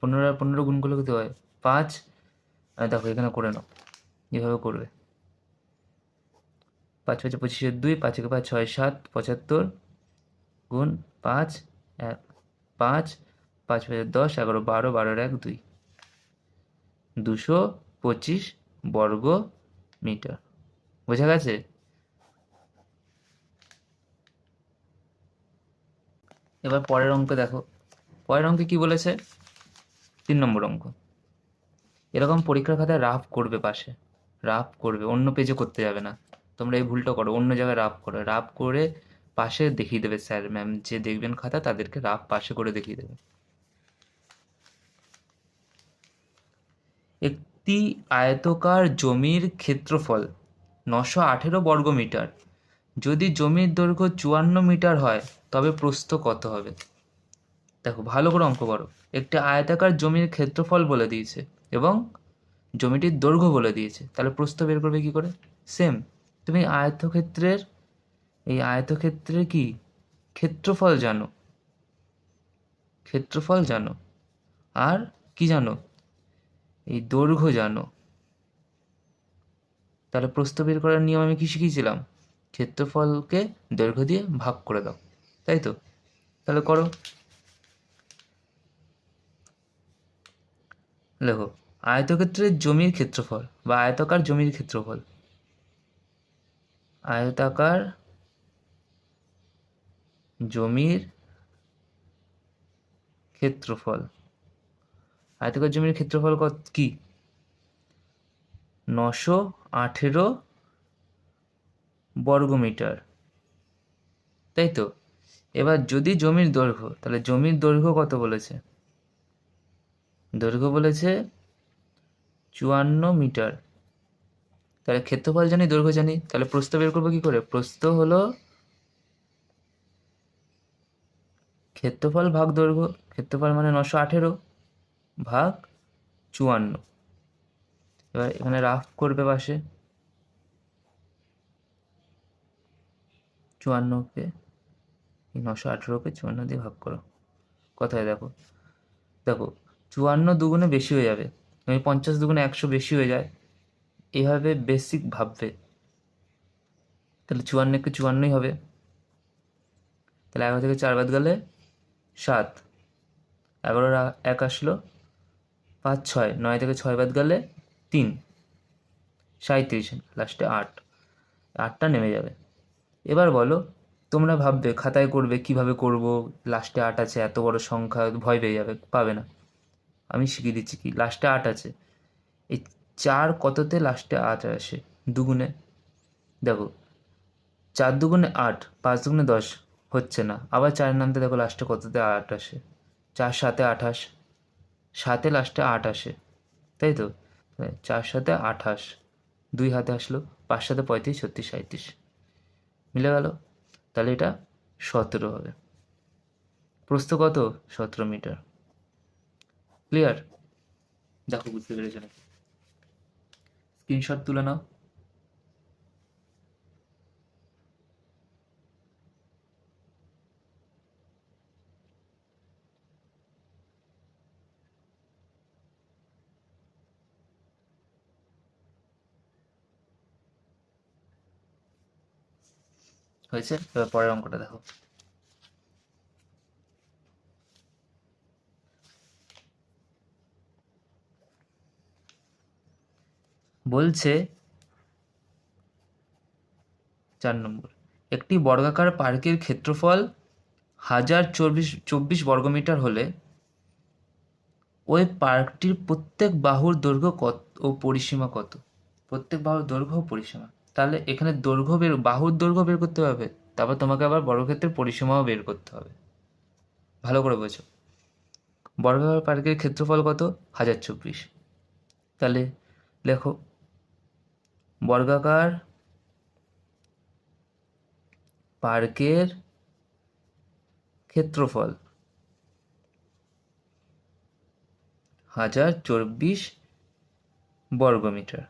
15 আর 15 গুণ করলে কত হয়? 5। দেখো এখানে করে নাও, এভাবে করবে। 5 5 25 2, 5 × 5 6 7 75 গুণ 5 5 5 5 10 11 12 12 1 2, 225 বর্গ মিটার। বোঝা গেছে? এবার পরের অঙ্ক দেখো। পরের অঙ্কে কি বলেছে? 3 নম্বর অঙ্ক। এরকম পরীক্ষার খাতায় রাফ করবে, পাশে রাফ করবে, অন্য পেজে করতে যাবে না। তোমরা এই ভুলটা করো, অন্য জায়গায় রাফ করো, রাফ করে পাশে দেখিয়ে দেবে স্যার ম্যাম, যে দেখবেন খাতা তাদেরকে রাফ পাশে করে দেখিয়ে দেবে। একটি আয়তকার জমির ক্ষেত্রফল 918 বর্গ মিটার। যদি জমির দৈর্ঘ্য 54 মিটার হয় তবে প্রস্থ কত হবে? দেখো ভালো করে অঙ্ক করো। একটি আয়তাকার জমির ক্ষেত্রফল বলে দিয়েছে এবং জমিটির দৈর্ঘ্য বলে দিয়েছে, তাহলে প্রস্থ বের করবে কি করে? সেম, তুমি এই আয়তক্ষেত্রের কি ক্ষেত্রফল জানো, ক্ষেত্রফল জানো, আর কি জানো? এই দৈর্ঘ্য জানো। তাহলে প্রস্থ বের করার নিয়ম আমি কি শিখিয়েছিলাম? ক্ষেত্রফলকে দৈর্ঘ্য দিয়ে ভাগ করে দাও, তাই তো? তাহলে করো। দেখো, আয়তক্ষেত্রের জমির ক্ষেত্রফল বা আয়তাকার জমির ক্ষেত্রফল, আয়তাকার জমির ক্ষেত্রফল, আয়তাকার জমির ক্ষেত্রফল কত? কি? 918 বর্গ মিটার, তাই তো? এবার যদি জমির দৈর্ঘ্য, তাহলে জমির দৈর্ঘ্য কত বলেছে? দৈর্ঘ্য বলেছে 54 মিটার। তাহলে ক্ষেত্রফল জানি, দৈর্ঘ্য জানি, তাহলে প্রস্থ বের করবো কি করে? প্রস্থ হলো ক্ষেত্রফল ভাগ দৈর্ঘ্য। ক্ষেত্রফল মানে 918 ভাগ 54। এবার এখানে রাফ করবে পাশে, 54কে 918কে 54 দিয়ে ভাগ করো। কোথায় দেখো, দেখো 54 দুগুণে বেশি হয়ে যাবে, 50 দুগুণে 100 বেশি হয়ে যায়, এইভাবে বেসিক ভাববে। তাহলে 54কে 54ই হবে। তাহলে 11 থেকে 4 বাদ গেলে 7, 11 1 আসলো 5 6, 9 থেকে 6 বাদ গেলে 3, 37, লাস্টে 8, 8টা নেমে যাবে। এবার বলো, তোমরা ভাববে খাতায় করবে, কিভাবে করব, লাস্টে 8 আছে, এত বড় সংখ্যা ভয় পেয়ে যাবে, পাবে না। আমি শিখিয়ে দিচ্ছি কি, লাস্টে 8 আছে। এই 4 কততে লাস্টে 8 আসে? দুগুণে। দেখো 4 দুগুণে 8, 5 দুগুণে 10, হচ্ছে না। আবার 4 নামতে দেখো লাস্টে কততে 8 আসে? 4 7 28, 7 লাস্টে 8 আসে, তাই তো? 4 7 28, 2 হাতে আসলো, 5 7 35 36 37, মিলে গেল। তাহলে এটা 17 হবে। প্রস্থ কত? 17 মিটার। ক্লিয়ার? দেখো বুঝতে পেরেছো নাকি? স্ক্রিনশট তুলে নাও। হয়েছে? এবার পরের অঙ্কটা দেখো। বলছে 4 নম্বর, একটি বর্গাকার পার্কের ক্ষেত্রফল 1024 বর্গমিটার হলে ওই পার্কটির প্রত্যেক বাহুর দৈর্ঘ্য কত ও পরিসীমা কত? প্রত্যেক বাহুর দৈর্ঘ্য ও পরিসীমা। তাহলে এখানে বাহুর দৈর্ঘ্য বের করতে হবে, তারপর তোমাকে আবার বর্গক্ষেত্রের পরিসীমাও বের করতে হবে। ভালো করে বোঝো। বর্গাকার পার্কের ক্ষেত্রফল কত? 1024। তাহলে লেখো বর্গাকার পার্কের ক্ষেত্রফল 1024 বর্গমিটার।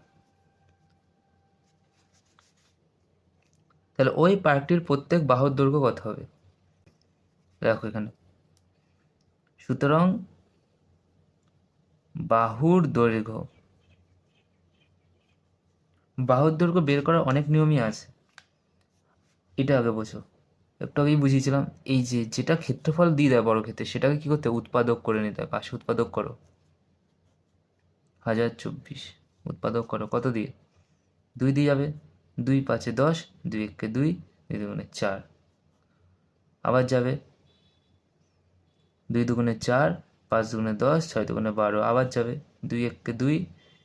তাহলে ওই পার্কটির প্রত্যেক বাহুর দৈর্ঘ্য কত হবে? দেখো এখানে, সুতরাং বাহুর দৈর্ঘ্য বের করার অনেক নিয়মই আছে, এটা আগে বোঝো। একটু আগেই বুঝিয়েছিলাম, এই যে যেটা ক্ষেত্রফল দিয়ে দেয় বর্গক্ষেত্রে, সেটাকে কি করতে, উৎপাদক করে নিতে হয়। পাশে উৎপাদক করো, 1024 উৎপাদক করো কত দিয়ে? 2 দিয়ে যাবে, 2 5 10, 2 1 2, 2 2 4, আবার যাবে 2 2 4, 5 2 10, 6 2 12, আবার যাবে 2 1 2,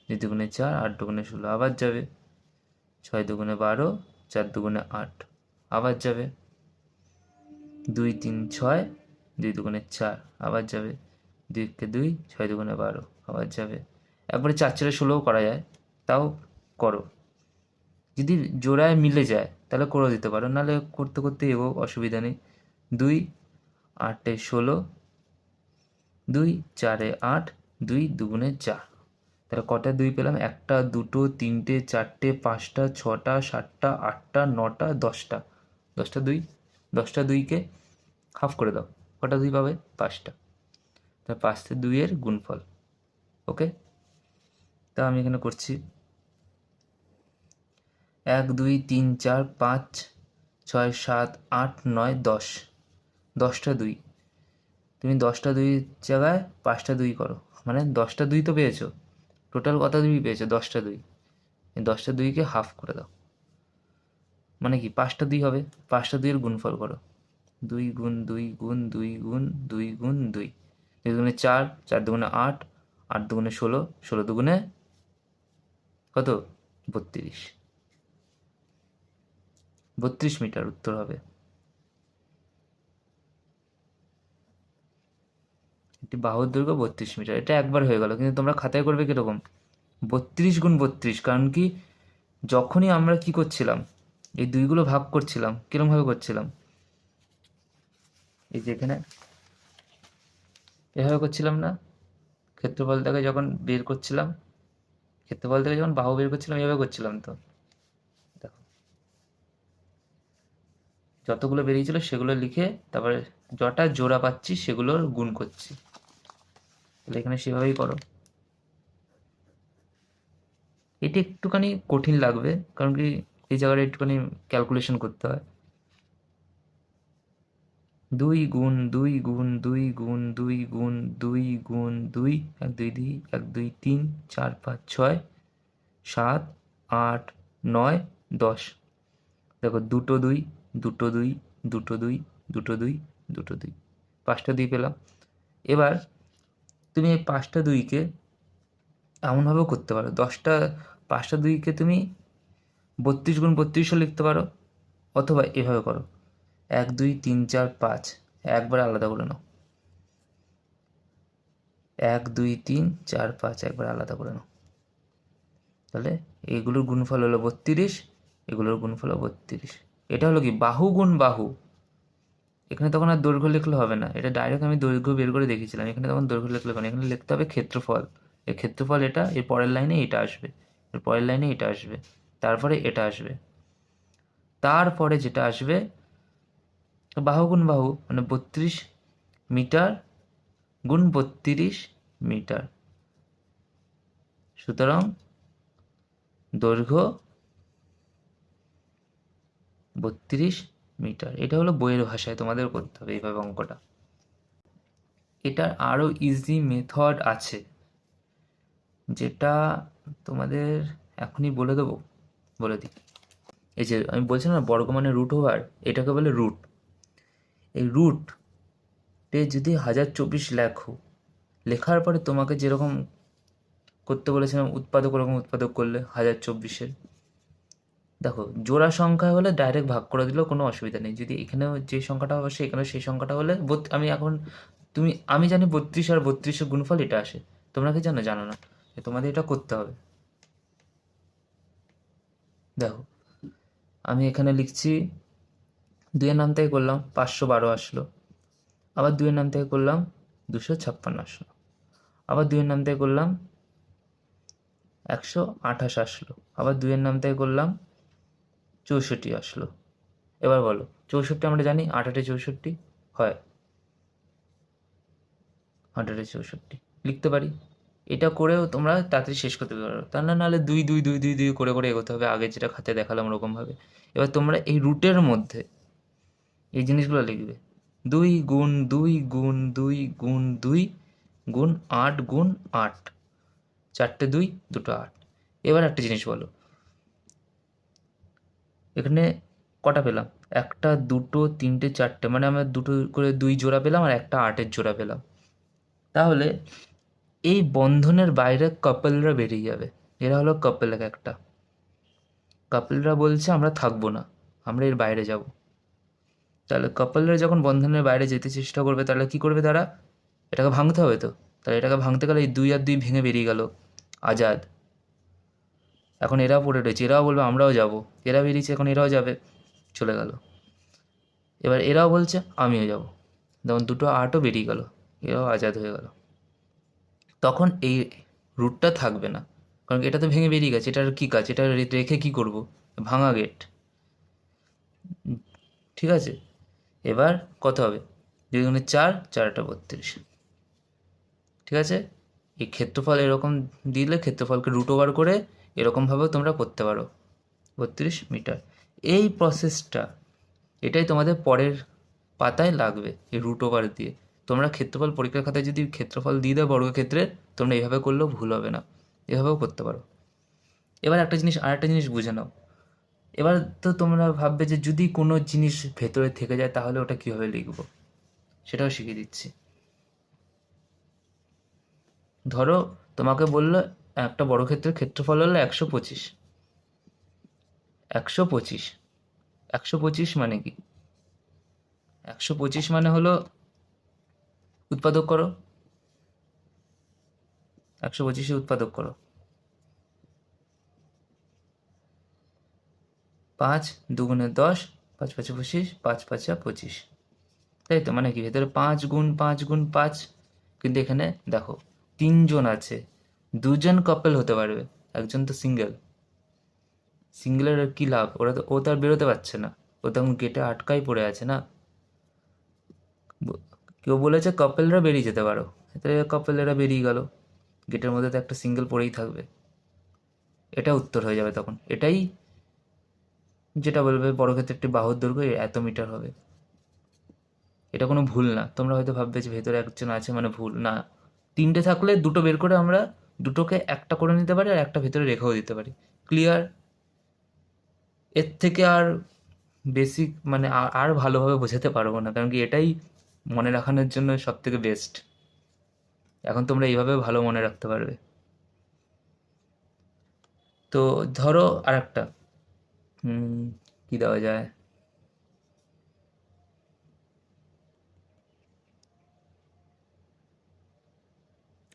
2 2 4, 8 2 16, আবার যাবে 6 2 12, 4 2 8, আবার যাবে 2 3 6, 2 2 4, আবার যাবে 2 1 2, 6 2 12, আবার যাবে। একবারে 4 4 16 করা যায়, তাও করো। যদি জোড়ায় মিলে যায় তাহলে করে দিতে পারো, নাহলে করতে করতে এগো, অসুবিধা নেই। 2 8 16, 2 4 8, 2 2 4। তাহলে কটা 2 পেলাম? 1টা 2টো 3টে 4টে 5টা 6টা 7টা 8টা 9টা 10টা। 10টা 2, 10টা 2কে হাফ করে দাও, কটা 2 পাবে? 5টা। তাহলে 5 2 এর গুণফল। ওকে, তা আমি এখানে করছি 1 2 3 4 5 6 7 8 9 10, 10টা 2। তুমি 10টা 2 জায়গায় 5টা 2 করো, মানে 10টা 2 তো পেয়েছো। টোটাল কত 2 পেয়েছো? 10টা 2। এই 10টা 2কে হাফ করে দাও, মানে কি 5টা 2 হবে। 5টা 2 এর গুণফল করো, 2 গুণ 2 গুণ 2 গুণ 2 গুণ 2, 2 দুগুণে 4, 4 দুগুণে 8, 8 দুগুণে 16, 16 দুগুণে কত? 32। 32 মিটার উত্তর হবে। একটি বাহুর দৈর্ঘ্য 32 মিটার। এটা একবার হয়ে গেল, কিন্তু তোমরা খাতায় করবে কীরকম? 32 গুণ 32, কারণ কি যখনই আমরা কি করছিলাম, এই দুইগুলো ভাগ করছিলাম, কিরমভাবে করছিলাম? এই যে এখানে এভাবে করছিলাম না? ক্ষেত্রফল থেকে যখন বের করছিলাম, ক্ষেত্রফল থেকে যখন বাহু বের করছিলাম, এভাবে করছিলাম তো। দেখো, যতগুলো বেরিয়েছিল সেগুলো লিখে তারপরে যটা জোড়া পাচ্ছি সেগুলোর গুণ করছি। তাহলে এখানে সেভাবেই করো। এটি একটুখানি কঠিন লাগবে, কারণ কি এই জায়গাটা একটুখানি ক্যালকুলেশন করতে হয়। 2 গুণ 2 গুণ 2 গুণ 2 গুণ 2 গুণ 2, 1 2 2, 1 2 3 4 5 6 7 8 9 10। দেখো 2টো 2, 2টো 2, 2টো 2, 2টো 2, 2টো 2, 5টা 2 পেলাম। এবার তুমি এই 5টা 2কে এমনভাবেও করতে পারো, 5টা 2কে তুমি 32 গুণ 32ও লিখতে পারো, অথবা এভাবে করো 1 2 3 4 5, একবার আলাদা করে নাও। 1 2 3 4 5 একবার আলাদা করে নাও। তাহলে এইগুলোর গুণফল হলো 32, এগুলোর গুণফল হলো 32। এটা হলো কি বাহু গুণ বাহু। এখানে তখন আর দৈর্ঘ্য লিখলে হবে না, এটা ডাইরেক্ট আমি দৈর্ঘ্য বের করে দেখিয়েছিলাম। এখানে তখন দৈর্ঘ্য লিখলে হবে না, এখানে লিখতে হবে ক্ষেত্রফল। এই ক্ষেত্রফল এটা, এর পরের লাইনে এটা আসবে, এর পরের লাইনে এটা আসবে, তারপরে এটা আসবে, তারপরে যেটা আসবে বাহু গুণ বাহু, মানে 32 মিটার গুণ 32 মিটার। সুতরাং দৈর্ঘ্য 32 মিটার। এটা হলো বইয়ের ভাষায়, তোমাদের করতে হবে এইভাবে অঙ্কটা। এটার আরও ইজি মেথড আছে, যেটা তোমাদের এখনই বলে দেবো, বলে দিই। এই যে আমি বলছিলাম না বর্গ মানে রুট ওভার, এটাকে বলে রুট। এই রুটে যদি 1024 লেখো, লেখার পরে তোমাকে যেরকম করতে বলেছিলাম উৎপাদক, ওরকম উৎপাদক করলে 1024-এর। দেখো জোড়া সংখ্যা হলে ডাইরেক্ট ভাগ করে দিলেও কোনো অসুবিধা নেই। যদি এখানেও যে সংখ্যাটা হবে এখানেও সেই সংখ্যাটা হলে আমি এখন আমি জানি 32 আর 32-এর গুণফল এটা আসে। তোমরা কি জানো? জানো না। তোমাদের এটা করতে হবে। দেখো আমি এখানে লিখছি, 2-এর নাম থেকে করলাম 512 আসলো, আবার 2-এর নাম থেকে করলাম 256 আসলো, আবার 2-এর নাম থেকে করলাম 128 আসলো, আবার 2-এর নাম থেকে করলাম 64 আসলো। এবার বলো, 64 আমরা জানি 8 64 হয়, 8 64 লিখতে পারি। এটা করেও তোমরা তাড়াতাড়ি শেষ করতে পারো, তা না নাহলে 2 2 2 2 2 করে করে এগোতে হবে, আগে যেটা খাতে দেখালাম ওরকমভাবে। এবার তোমরা এই রুটের মধ্যে এই জিনিসগুলো লিখবে, 2 গুণ 2 গুণ 2 গুণ 2 গুণ 8 গুণ 8, 4টে 2, 2টো 8। এবার একটা জিনিস বলো, এখানে কটা পেলাম? 1 2 3 4টে, মানে আমরা 2টো করে 2 জোড়া পেলাম আর একটা 8-এর জোড়া পেলাম। তাহলে এই বন্ধনের বাইরে কাপলরা বেরিয়ে যাবে। এরা হলো কাপল, একটা কাপলরা বলছে আমরা থাকবো না, আমরা এর বাইরে যাব। তাহলে কাপলরা যখন বন্ধনের বাইরে যেতে চেষ্টা করবে, তাহলে কি করবে তারা? এটাকে ভাঙতে হবে তো। তাহলে এটাকে ভাঙতে গেলে এই 2 আর 2 ভেঙে বেরিয়ে গেল, আজাদ। এখন এরাও পড়ে রয়েছে, এরাও বলবে আমরাও যাব, এরা বেরিয়েছে এখন এরাও যাবে, চলে গেল। এবার এরাও বলছে আমিও যাব, যেমন 2টো 8ও বেরিয়ে গেল, এরাও আজাদ হয়ে গেল। তখন এই রুটটা থাকবে না, কারণ এটা তো ভেঙে বেরিয়ে গেছে। এটার কী কাজ? এটা রেখে কি করব? ভাঙা গেট, ঠিক আছে। এবার কত হবে? 2 গুণে 4, 4 8 32, ঠিক আছে। এই ক্ষেত্রফল এরকম দিলে ক্ষেত্রফলকে রুট ওভার করে এরকমভাবেও তোমরা করতে পারো, 32 মিটার। এই প্রসেসটা, এটাই তোমাদের পরের পাতায় লাগবে, এই রুট ওভার দিয়ে। তোমরা ক্ষেত্রফল পরীক্ষার খাতায় যদি ক্ষেত্রফল দিয়ে দাও বর্গক্ষেত্রে, তোমরা এইভাবে করলেও ভুল হবে না, এভাবেও করতে পারো। এবার আরেকটা জিনিস বুঝে নাও। এবার তো তোমরা ভাববে যে যদি কোনো জিনিস ভেতরে থেকে যায় তাহলে ওটা কীভাবে লিখব, সেটাও শিখিয়ে দিচ্ছি। ধরো তোমাকে বললো একটা বর্গক্ষেত্রের ক্ষেত্রফল হলো 125। 125 125 মানে কি? 125 মানে হলো, উৎপাদক করো, 125-এ উৎপাদক করো, 5 2 গুণে 10, 5 5 25, 5 5 25, তাই তো? মানে কি ভেতরে 5 গুণ 5 গুণ 5, কিন্তু এখানে দেখো 3জন আছে, 2জন কাপল হতে পারবে, একজন তো সিঙ্গেলের কি লাভ? ও তো আর বেরোতে পারছে না, ও তখন গেটে আটকাই পড়ে আছে না। কেউ বলেছে কাপলরা বেরিয়ে যেতে পারো, তাহলে কাপলেরা বেরিয়ে গেল, গেটের মধ্যে তো একটা সিঙ্গেল পড়েই থাকবে। এটা উত্তর হয়ে যাবে তখন। এটাই যেটা বলবে বর্গক্ষেত্রের একটি বাহুর দৈর্ঘ্য এত মিটার হবে। এটা কোনো ভুল না। তোমরা হয়তো ভাববে যে ভেতরে একজন আছে মানে ভুল না। 3টে থাকলে 2টো বের করে আমরা 2টোকে একটা করে নিতে পারি আর একটা ভেতরে রেখেও দিতে পারি। ক্লিয়ার? এর থেকে আর বেসিক মানে আর ভালোভাবে বোঝাতে পারবো না, কারণ কি এটাই মনে রাখানোর জন্য সব থেকে বেস্ট। এখন তোমরা এইভাবে ভালো মনে রাখতে পারবে। তো ধরো আর একটা কি দেওয়া যায়,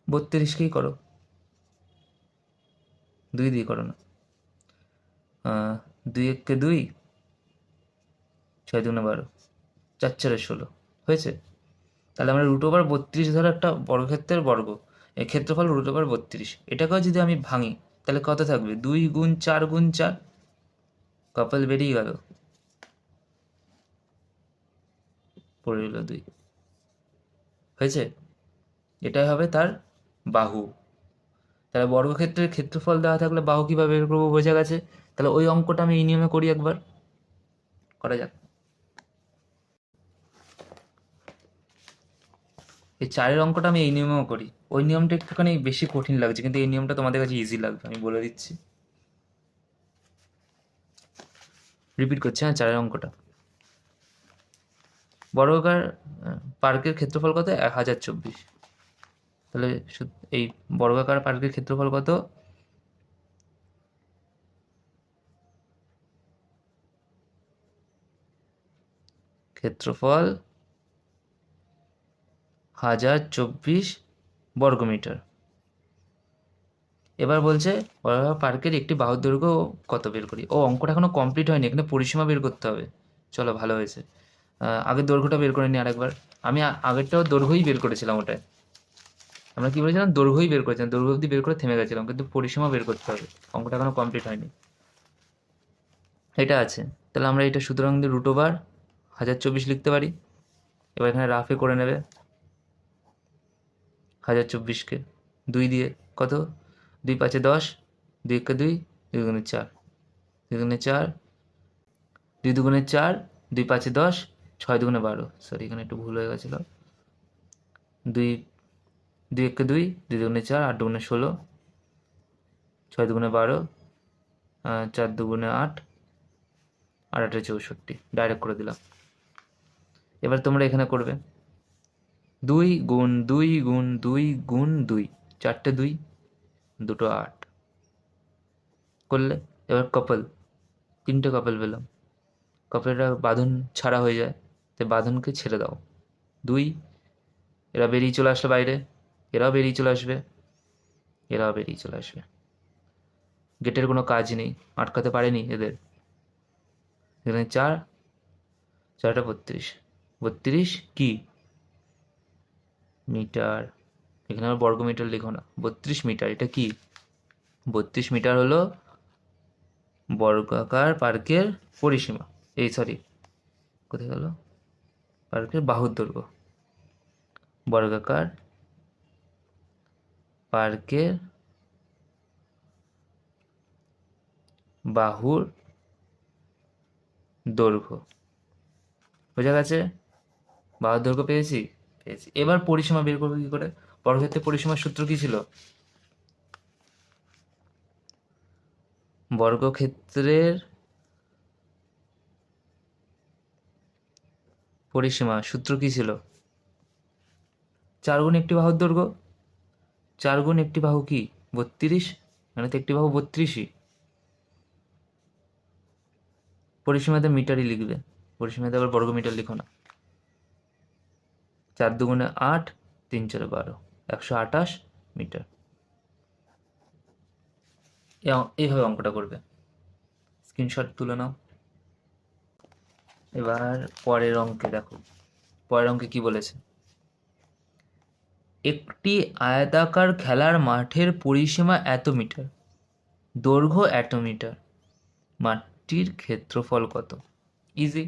32কেই করো, 2 দিয়ে করো না, 2 1 2, 6 2 12, 4 4 16 হয়েছে। তাহলে আমরা রুট ওভার 32 ধরো একটা বর্গক্ষেত্রের বর্গ, এই ক্ষেত্রফল রুট ওভার 32। এটাকেও যদি আমি ভাঙি তাহলে কত থাকবে? 2 গুণ 4 গুণ 4, কাপল বেরিয়ে গেল, পড়ে গেল 2, হয়েছে। এটাই হবে তার বাহু। তাহলে বর্গক্ষেত্রের ক্ষেত্রফল দেওয়া থাকলে বাহু কীভাবে বের করবো বোঝা গেছে। তাহলে ওই অঙ্কটা আমি এই নিয়মে করি, একবার করা যাক। এই 4-এর অঙ্কটা আমি এই নিয়মেও করি। ওই নিয়মটা একটুখানি বেশি কঠিন লাগছে, কিন্তু এই নিয়মটা তোমাদের কাছে ইজি লাগবে, আমি বলে দিচ্ছি। রিপিট করছি, হ্যাঁ, 4 অঙ্কটা। বর্গাকার পার্কের ক্ষেত্রফল কত? 1024। তাহলে এই বর্গাকার পার্কের ক্ষেত্রফল কত? ক্ষেত্রফল 1024 বর্গমিটার। এবার বলছে বর্গাকার পার্কের একটি বাহুর দৈর্ঘ্য কত বের করি। ও, অঙ্কটা এখনো কমপ্লিট হয়নি, এখানে পরিসীমা বের করতে হবে। চলো, ভালো হয়েছে। আগের দৈর্ঘ্যটা বের করে নিই আরেকবার। আমি আগেরটাও দৈর্ঘ্যই বের করেছিলাম। ওটায় আমরা কি বলেছিলাম? দৈর্ঘ্যই বের করেছিলাম, দৈর্ঘ্য অবধি বের করে থেমে গেছিলাম, কিন্তু পরিসীমা বের করতে হবে। অঙ্কটা এখনো কমপ্লিট হয়নি। এটা আছে, তাহলে আমরা এটা সুতরাং দিয়ে √/1024 লিখতে পারি। এবার এখানে রাফে করে নেবে 1024কে 2 দিয়ে। কত? 2 5 10, 2 1 2, 2 2 4, 2 2 4, 2 2 4, 2 5 10, 6 2 12। সরি, এখানে একটু ভুল হয়ে গেছিল। 2 2 1 2, 2 2 4, 8 2 16, 6 2 12, 4 2 8, আর 8 64। ডাইরেক্ট করে দিলাম। এবার তোমরা এখানে করবে 2 গুণ 2 গুণ 2 গুণ 2, 4টে 2, 2টো 8 করলে। এবার কপল, 3টে কপল পেলাম। কপলটা বাঁধন ছাড়া হয়ে যায়, তাই বাঁধনকে ছেড়ে দাও। 2, এরা বেরিয়ে চলে আসলো বাইরে, এরাও বেরিয়ে চলে আসবে, এরাও বেরিয়ে চলে আসবে। গেটের কোনো কাজ নেই, আটকাতে পারেনি এদের। এখানে 4, 4টা 32, 32 কি মিটার। এখানে আমার বর্গমিটার লিখো না, 32 মিটার। এটা কি? 32 মিটার হলো বর্গাকার পার্কের পরিসীমা। সরি, কোথায় গেল? পার্কের বাহুর দৈর্ঘ্য। বর্গাকার পার্কের বাহুর দৈর্ঘ্য। বোঝা গেছে? বাহুর দৈর্ঘ্য পেয়েছি। এবার পরিসীমা বের করবো কি করে? বর্গক্ষেত্রের পরিসীমার সূত্র কি ছিল? বর্গক্ষেত্রের পরিসীমা সূত্র কি ছিল? 4 গুণ একটি বাহুর দৈর্ঘ্য। 4 গুণ একটি বাহু কি? 32। মানে তো একটি বাহু 32ই। পরিসীমাতে মিটারই লিখবে, পরিসীমাতে আবার বর্গমিটার লিখো না। 4 2 8, 3 4 12, 128 মিটার। এইভাবে অঙ্কটা করবে। স্ক্রিনশট তুলে নাও। এবার পরের অঙ্কে দেখো, পরের অঙ্কে কি বলেছে? একটি আয়তাকার খেলার মাঠের পরিসীমা এত মিটার, দৈর্ঘ্য এত মিটার, মাঠটির ক্ষেত্রফল কত? ইজি।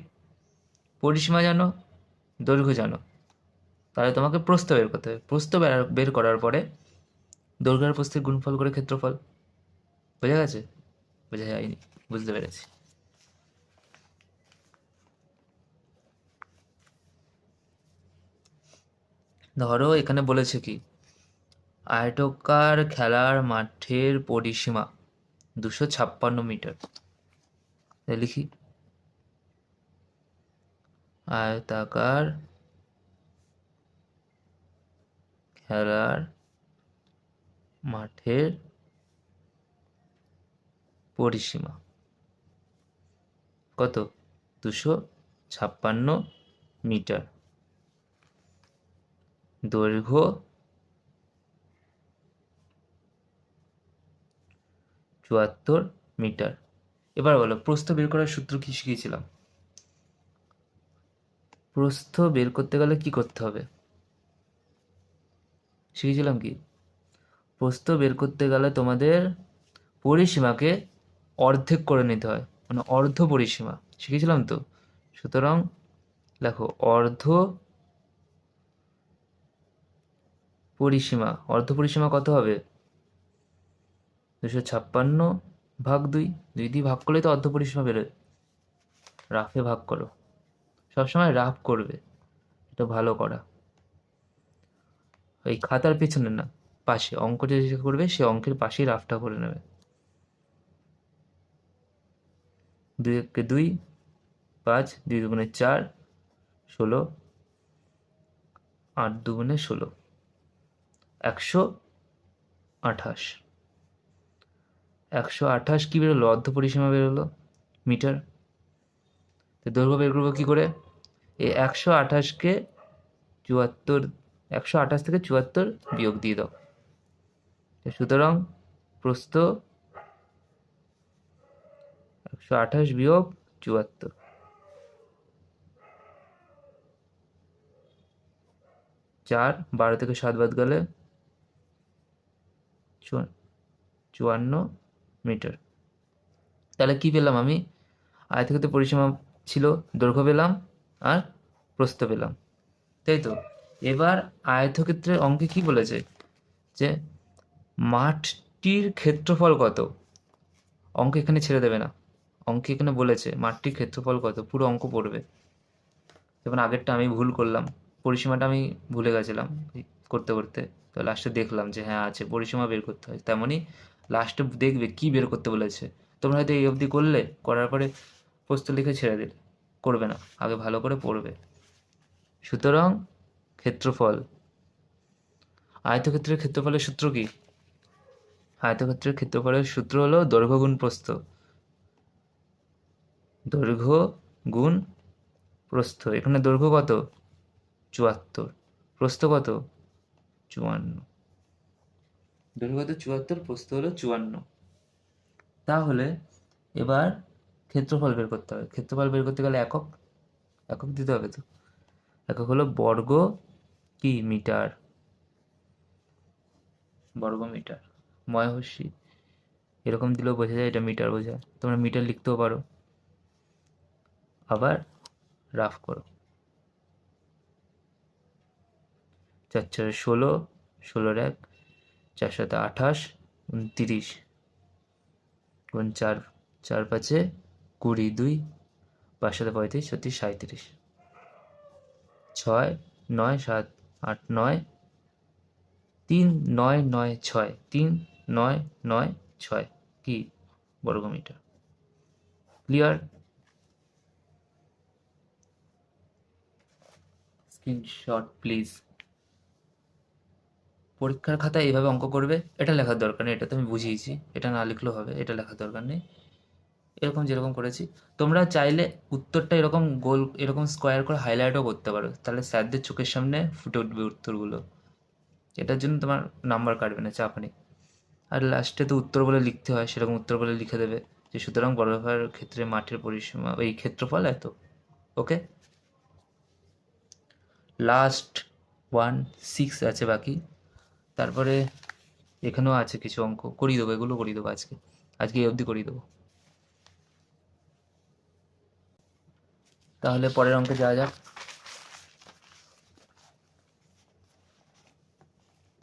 পরিসীমা জানো, দৈর্ঘ্য জানো, তাহলে তোমাকে প্রস্থ বের করতে হবে। প্রস্থ বের করার পরে দৈর্ঘ্য আর প্রস্থের গুণফল করে ক্ষেত্রফল। বোঝা গেছে? বোঝা যায়নি? বুঝতে পেরেছি। ধরো এখানে বলেছে কি, আয়তাকার খেলার মাঠের পরিসীমা 256 মিটার। লিখি, আয়তাকার খেলার মাঠের পরিসীমা কত? 256 মিটার, দৈর্ঘ্য 74 মিটার। এবার বলো, প্রস্থ বের করার সূত্র কি শিখিয়েছিলাম? প্রস্থ বের করতে গেলে কি করতে হবে? শিখেছিলাম কি? প্রস্থ বের করতে গেলে তোমাদের পরিসীমাকে অর্ধেক করে নিতে হয়, মানে অর্ধ পরিসীমা। শিখেছিলাম তো? সুতরাং দেখো, অর্ধ পরিসীমা, অর্ধ পরিসীমা কত হবে? 256 ভাগ 2, 2 দিয়ে ভাগ করলে তো অর্ধ পরিসীমা বেরোয়। রাফে ভাগ করো, সবসময় রাফ করবে, এটা ভালো করা। এই খাতার পেছনে না, পাশে অঙ্ক যে করবে সে অঙ্কের পাশেই রাফটা করে নেবে। 2 একে 2, 5, 2 দুগুণে 4, 16, 8 দুগুণে 16, 128। 128 কি বেরোলো? অর্ধ পরিসীমা বেরোলো, মিটার। তো দৈর্ঘ্য বের করবো কী করে? এই 128কে 74, 128 থেকে 74 বিয়োগ দিয়ে দাও। সুতরাং প্রস্থ 128 বিয়োগ 74, 4, 12 থেকে 7 বাদ গেলে 54 মিটার। তাহলে কি পেলাম আমি? আয়তক্ষেত্রের পরিসীমা ছিল, দৈর্ঘ্য পেলাম আর প্রস্থ পেলাম, তাই তো। এবার আয়তক্ষেত্রের অঙ্কে কি বলেছে যে মাঠটির ক্ষেত্রফল কত। অঙ্ক এখানে ছেড়ে দেবে না, অঙ্কে এখানে বলেছে মাঠটির ক্ষেত্রফল কত, পুরো অঙ্ক পড়বে। যেমন আগেরটা আমি ভুল করলাম, পরিসীমাটা আমি ভুলে গেছিলাম করতে করতে, তো লাস্টে দেখলাম যে হ্যাঁ আছে, পরিসীমা বের করতে হয়। তেমনই লাস্টে দেখবে কি বের করতে বলেছে। তোমরা হয়তো এই অবধি করলে, করার পরে প্রশ্ন লিখে ছেড়ে দিলে, করবে না, আগে ভালো করে পড়বে। সুতরাং ক্ষেত্রফল, আয়তক্ষেত্রের ক্ষেত্রফলের সূত্র কি? আয়তক্ষেত্রের ক্ষেত্রফলের সূত্র হলো দৈর্ঘ্য গুণ প্রস্থ। দৈর্ঘ্য গুণ প্রস্থ। এখানে দৈর্ঘ্য কত? 74, প্রস্থ কত? 54। দৈর্ঘ্য কত? 74, প্রস্থ হলো 54। তাহলে এবার ক্ষেত্রফল বের করতে হবে। ক্ষেত্রফল বের করতে গেলে একক দিতে হবে তো। একক হলো বর্গ কি মিটার, বর্গ মিটার। ময়হর্ষি এরকম দিলেও বোঝা যায় এটা মিটার বোঝায়, তোমরা মিটার লিখতেও পারো। আবার রাফ করো, 4 4 16, 16 1, 4 7 28, 29, গুণ 4 4 5 20, 2, 5 7 35, 36, 37, 6 9 7 8 9, 3 9 9 6, 3 9 9 6 কি বর্গমিটার। ক্লিয়ার? Screenshot please. পরীক্ষার খাতায় এইভাবে অঙ্ক করবে, এটা লেখার দরকার নেই, এটা তো আমি বুঝিয়েছি, এটা না লিখলেও হবে, এটা লেখার দরকার নেই। এরকম যেরকম করেছি, তোমরা চাইলে উত্তরটা এরকম গোল, এরকম স্কোয়ার করে হাইলাইটও করতে পারো, তাহলে স্যারদের চোখের সামনে ফুটে উঠবে উত্তরগুলো। এটার জন্য তোমার নাম্বার কাটবে না, চাপ নেই। আর লাস্টে তো উত্তর বলে লিখতে হয়, সেরকম উত্তর বলে লিখে দেবে যে সুতরাং বর্গাকার ক্ষেত্রে মাঠের পরিসীমা, ওই ক্ষেত্রফল এত। ওকে, লাস্ট 1 6 আছে বাকি। তারপরে এখানেও আছে কিছু অঙ্ক, করিয়ে দেবো, এগুলো করিয়ে দেবো আজকে এই অবধি করিয়ে দেবো। তাহলে পরের অঙ্কে যাওয়া যাক।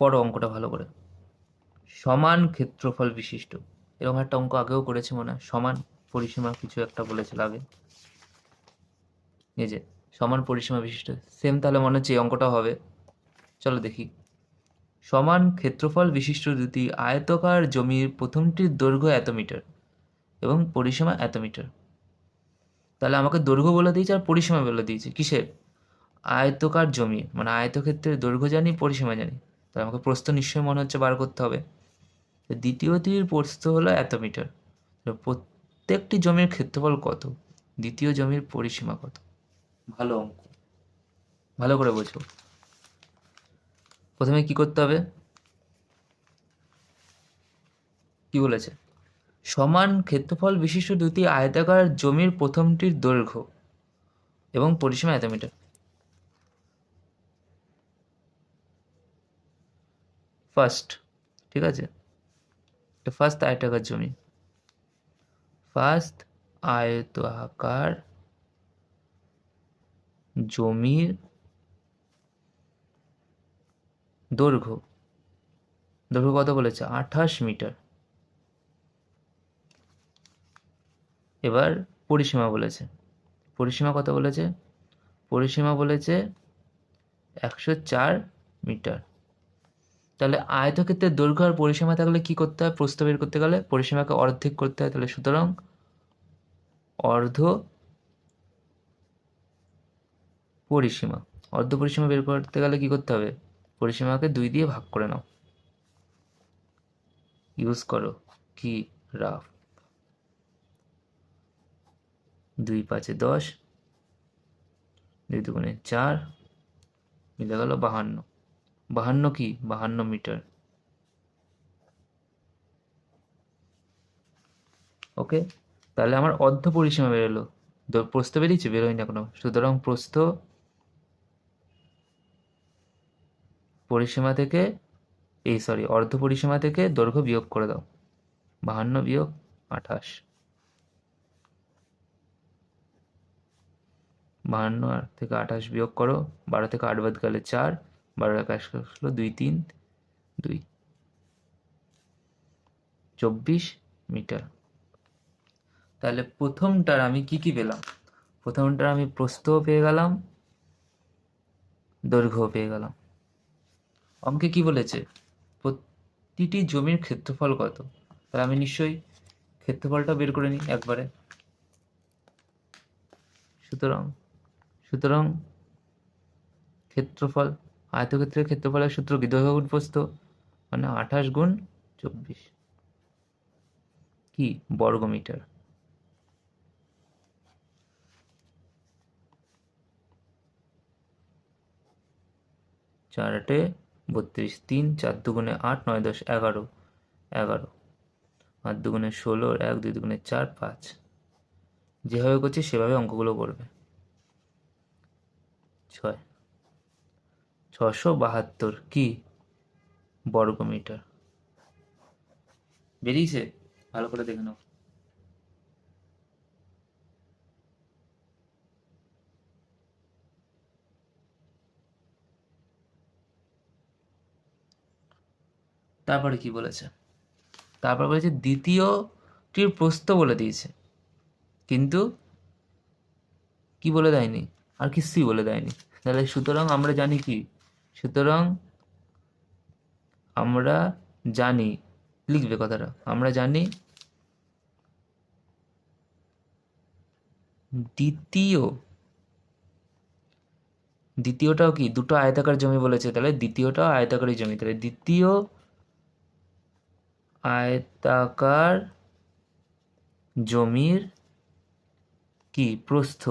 পড়ো অঙ্কটা ভালো করে। সমান ক্ষেত্রফল বিশিষ্ট, এরকম একটা অঙ্ক আগেও করেছি মনে হয়, সমান পরিসীমা কিছু একটা বলেছিল আগে, এই যে সমান পরিসীমা বিশিষ্ট, সেম। তাহলে মনে হচ্ছে এই অঙ্কটা হবে। চলো দেখি। সমান ক্ষেত্রফল বিশিষ্ট দুটি আয়তকার জমির প্রথমটির দৈর্ঘ্য এত মিটার এবং পরিসীমা এত মিটার। তাহলে আমাকে দৈর্ঘ্য বলে দিয়েছে আর পরিসীমা বলে দিয়েছে কিসের? আয়তকার জমি, মানে আয়তক্ষেত্রের দৈর্ঘ্য জানি, পরিসীমা জানি, তাহলে আমাকে প্রস্থ নিশ্চয়ই মনে হচ্ছে বার করতে হবে। দ্বিতীয়টির প্রস্থ হলো এত মিটার, প্রত্যেকটি জমির ক্ষেত্রফল কত, দ্বিতীয় জমির পরিসীমা কত। ভালো অঙ্ক, ভালো করে বোঝো। প্রথমে কি করতে হবে? কি বলেছে? সমান ক্ষেত্রফল বিশিষ্ট দুটি আয়তাকার জমির প্রথমটির দৈর্ঘ্য এবং পরিসীমা এত মিটার। ফার্স্ট, ঠিক আছে, এটা ফার্স্ট আয়তাকার জমি, ফার্স্ট আয়তাকার জমির দৈর্ঘ্য কত বলেছে? 28 মিটার। এবার পরিসীমা বলেছে, পরিসীমা কত বলেছে? পরিসীমা বলেছে 104 মিটার। তাহলে আয়তক্ষেত্রের দৈর্ঘ্য আর পরিসীমা থাকলে কি করতে হয়? প্রস্থ বের করতে গেলে পরিসীমাকে অর্ধেক করতে হয়, তাহলে সুতরাং অর্ধ পরিসীমা। অর্ধ পরিসীমা বের করতে গেলে কি করতে হবে? পরিসীমাকে 2 দিয়ে ভাগ করে নাও। ইউজ করো কি? রাফ। 2 5 10, 2 2 4, মিলে গেল 52। 52 কি? 52 মিটার। ওকে, তাহলে আমার অর্ধ পরিসীমা বেরোলো। প্রস্থ বেরিয়েছে? বেরোয় না কোনো। সুতরাং প্রস্থ পরিসীমা থেকে অর্ধ পরিসীমা থেকে দৈর্ঘ্য বিয়োগ করে দাও। 52 বিয়োগ 28। 52 থেকে 28 বিয়োগ করো। 12 থেকে 8 বাদ গেলে 4, 12 1 আসলো 2 3 2, 24 মিটার। তাহলে প্রথমটার আমি কি কি পেলাম? প্রথমটার আমি প্রস্থও পেয়ে গেলাম, দৈর্ঘ্যও পেয়ে গেলাম। অঙ্কে কি বলেছে? প্রতিটি জমির ক্ষেত্রফল কত? তাহলে আমি নিশ্চয়ই ক্ষেত্রফলটা বের করে নিই একবারে। সুতরাং ক্ষেত্রফল, আয়তক্ষেত্রের ক্ষেত্রফলের সূত্র কি? দৈর্ঘ্য গুণ প্রস্থ, মানে 28 গুণ 24 কি? বর্গমিটার। চার আটে 32, 3 4 দুগুণে 8, 9 10 11, 11 8 দুগুণে 16, 1 2 দুগুণে 4 5। যেভাবে করছি সেভাবে অঙ্কগুলো করবে। 672 কি? বর্গমিটার। বেরিয়েছে? ভালো করে দেখে নাও। তারপরে কি বলেছে? তারপর বলেছে দ্বিতীয়টির প্রস্থ বলে দিয়েছে, কিন্তু কি বলে দেয়নি? আর কিছুই বলে দেয়নি। তাহলে সুতরাং আমরা জানি কি? সুতরাং আমরা জানি, লিখবে কথাটা, আমরা জানি দ্বিতীয়টাও কি? দুটো আয়তাকার জমি বলেছে, তাহলে দ্বিতীয়টাও আয়তাকারই জমি। তাহলে দ্বিতীয় আয়তাকার জমির কি? প্রস্থ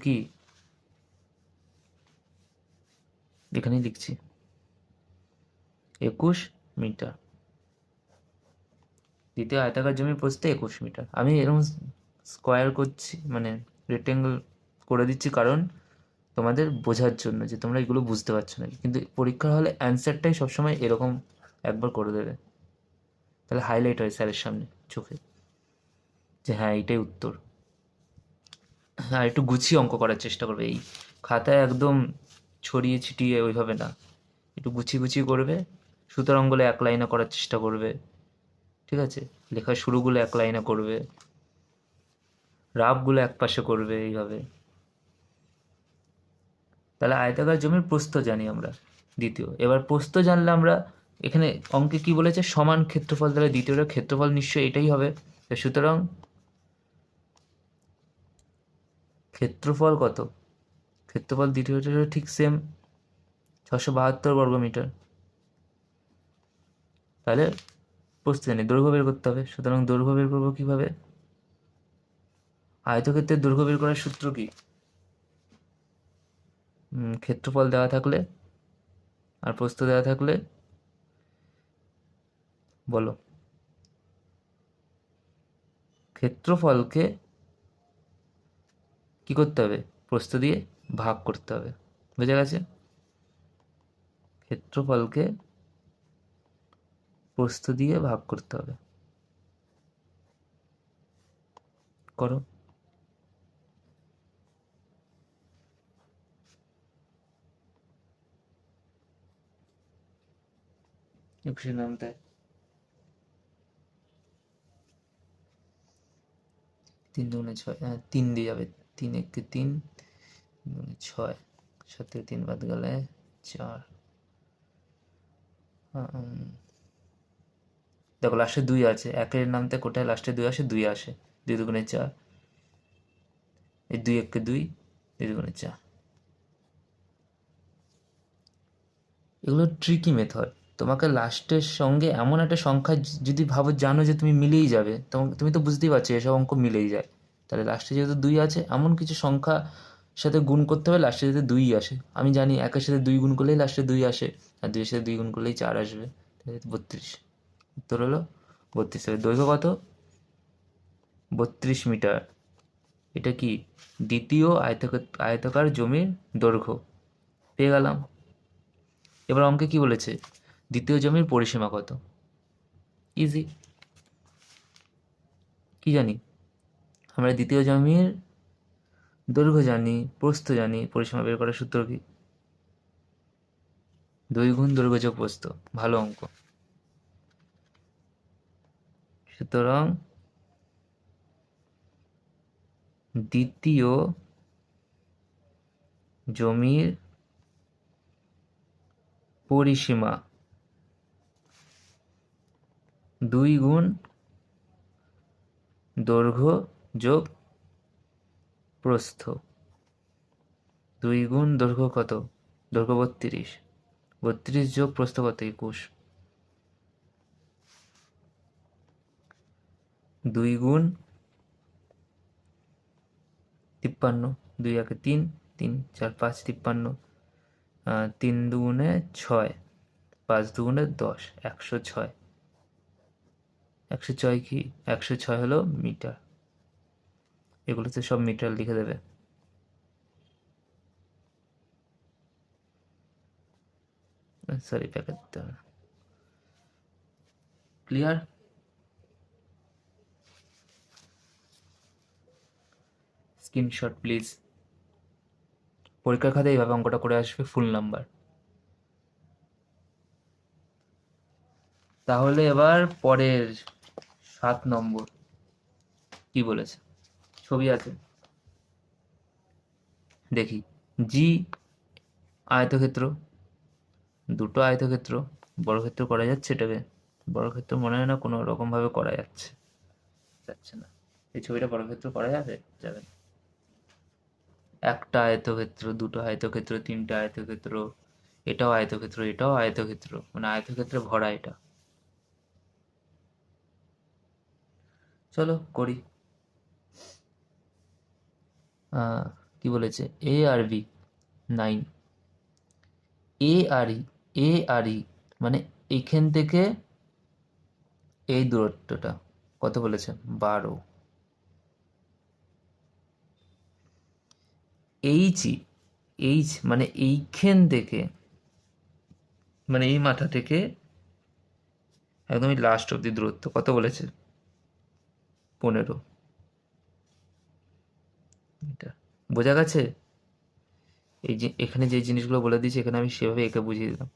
কি? এখানেই লিখছি 21 মিটার। দ্বিতীয় আয়তাকার জমির প্রস্থ 21 মিটার। আমি এরকম স্কোয়ার করছি, মানে রেক্টেঙ্গল করে দিচ্ছি, কারণ তোমাদের বোঝার জন্য, যে তোমরা এগুলো বুঝতে পারছো না। কিন্তু পরীক্ষা হলে অ্যান্সারটাই সবসময় এরকম একবার করে দেবে, তাহলে হাইলাইট হয় স্যারের সামনে চোখে, যে হ্যাঁ এইটাই উত্তর। হ্যাঁ, একটু গুছিয়ে অঙ্ক করার চেষ্টা করবে। এই খাতায় একদম ছড়িয়ে ছিটিয়ে ওইভাবে না, একটু গুছিয়ে গুছিয়ে করবে। সুতরাংগুলো এক লাইনে করার চেষ্টা করবে, ঠিক আছে? লেখার শুরুগুলো এক লাইনে করবে, রাফগুলো এক পাশে করবে, এইভাবে। তাহলে আয়তাকার জমির প্রস্থ জানি আমরা, দ্বিতীয়। এবার প্রস্থ জানলে আমরা, এখানে অঙ্কে কি বলেছে? সমান ক্ষেত্রফল, তাহলে দ্বিতীয়টার ক্ষেত্রফল নিশ্চয়ই এটাই হবে। সুতরাং ক্ষেত্রফল কত? ক্ষেত্রফল দ্বিতীয়টা ঠিক সেম, 672 বর্গমিটার। তাহলে প্রস্থ জানি, দৈর্ঘ্য বের করতে হবে। সুতরাং দৈর্ঘ্য বের করবো কিভাবে? আয়তক্ষেত্রের দৈর্ঘ্য বের করার সূত্র কি? ক্ষেত্রফল দেওয়া থাকলে আর প্রস্থ দেওয়া থাকলে, বলো। ক্ষেত্রফলকে কি করতে হবে? প্রস্থ দিয়ে ভাগ করতে হবে। বুঝে গেছে? ক্ষেত্রফলকে প্রস্থ দিয়ে ভাগ করতে হবে। করো। একুশের নাম দেয় 3 2 6, 3 দিয়ে যাবে। 3 1 3, 6, 7 থেকে 3 বাদ গেলে 4, দেখো লাস্টে 2 আছে, 1-এর নামতে কোটায় লাস্টে 2 আসে, 2 আসে, 2 দুগুণে 4, এই 2 1 2, 2 দুগুণে 4। এগুলো ট্রিকি মেথড। তোমাকে লাস্টের সঙ্গে এমন একটা সংখ্যা যদি ভাবো জানো যে তুমি মিলেই যাবে, তুমি তো বুঝতেই পারছো এসব অঙ্ক মিলেই যায়, তাহলে লাস্টে যেহেতু 2 আছে এমন কিছু সংখ্যা সাথে গুণ করতে হবে লাস্টে যাতে 2 আসে। আমি জানি 1-এর সাথে 2 গুণ করলেই লাস্টে 2 আসে, আর 2-এর সাথে 2 গুণ করলেই 4 আসবে, তাহলে 32। উত্তর হলো 32। দৈর্ঘ্য কত? 32 মিটার। এটা কি? দ্বিতীয় আয়তাকার জমির দৈর্ঘ্য পেয়ে গেলাম। এবার অঙ্কে কি বলেছে? দ্বিতীয় জমির পরিসীমা কত? ইজি। কি জানি? আমরা দ্বিতীয় জমির দৈর্ঘ্য জানি, প্রস্থ জানি, পরিসীমা বের করার সূত্র কি? 2 গুণ দৈর্ঘ্য যোগ প্রস্থ। ভালো অঙ্ক। সুতরাং দ্বিতীয় জমির পরিসীমা 2 গুণ দৈর্ঘ্য যোগ প্রস্থ। 2 গুণ দৈর্ঘ্য কত? দৈর্ঘ্য 32, 32 যোগ প্রস্থ কত? 21। 2 গুণ 53, 2 1 3, 3 4 5 53, 3 দুগুণে 6, 5 দুগুণে 10, 106। 106 কি? 106 হলো মিটার। এগুলোতে সব মিটার লিখে দেবে। সরি, প্যাকেট দিতে হবে। ক্লিয়ার? Screenshot please. পরীক্ষার খাতায় এইভাবে অঙ্কটা করে আসবে, ফুল নাম্বার। তাহলে এবার পরের 7 নম্বর কি বলেছে? ছবি আছে, দেখি। জি আয়তক্ষেত্র, দুটো আয়তক্ষেত্র, বর্গক্ষেত্র করা যাচ্ছে এটাকে? বর্গক্ষেত্র মনে হয় না কোনো রকমভাবে করা যাচ্ছে না। এই ছবিটা বর্গক্ষেত্র করা যাবে? যাবে না। একটা আয়তক্ষেত্র, দুটো আয়তক্ষেত্র, তিনটা আয়তক্ষেত্র, এটাও আয়তক্ষেত্র, এটাও আয়তক্ষেত্র, মানে আয়তক্ষেত্রে ভরা এটা। চলো করি। কি বলেছে? এ আর বি 9, এ আর ই মানে এইখান থেকে এই দূরত্বটা কত বলেছে? 12। এইচ মানে এইখান থেকে, মানে এই মাথা থেকে একদম এই লাস্ট অব্দি দূরত্ব কত বলেছে? 15 মিটার। বোঝা গেছে? এই যে এখানে যে জিনিসগুলো বলে দিয়েছি এখানে আমি সেভাবে একে বুঝিয়ে দিলাম।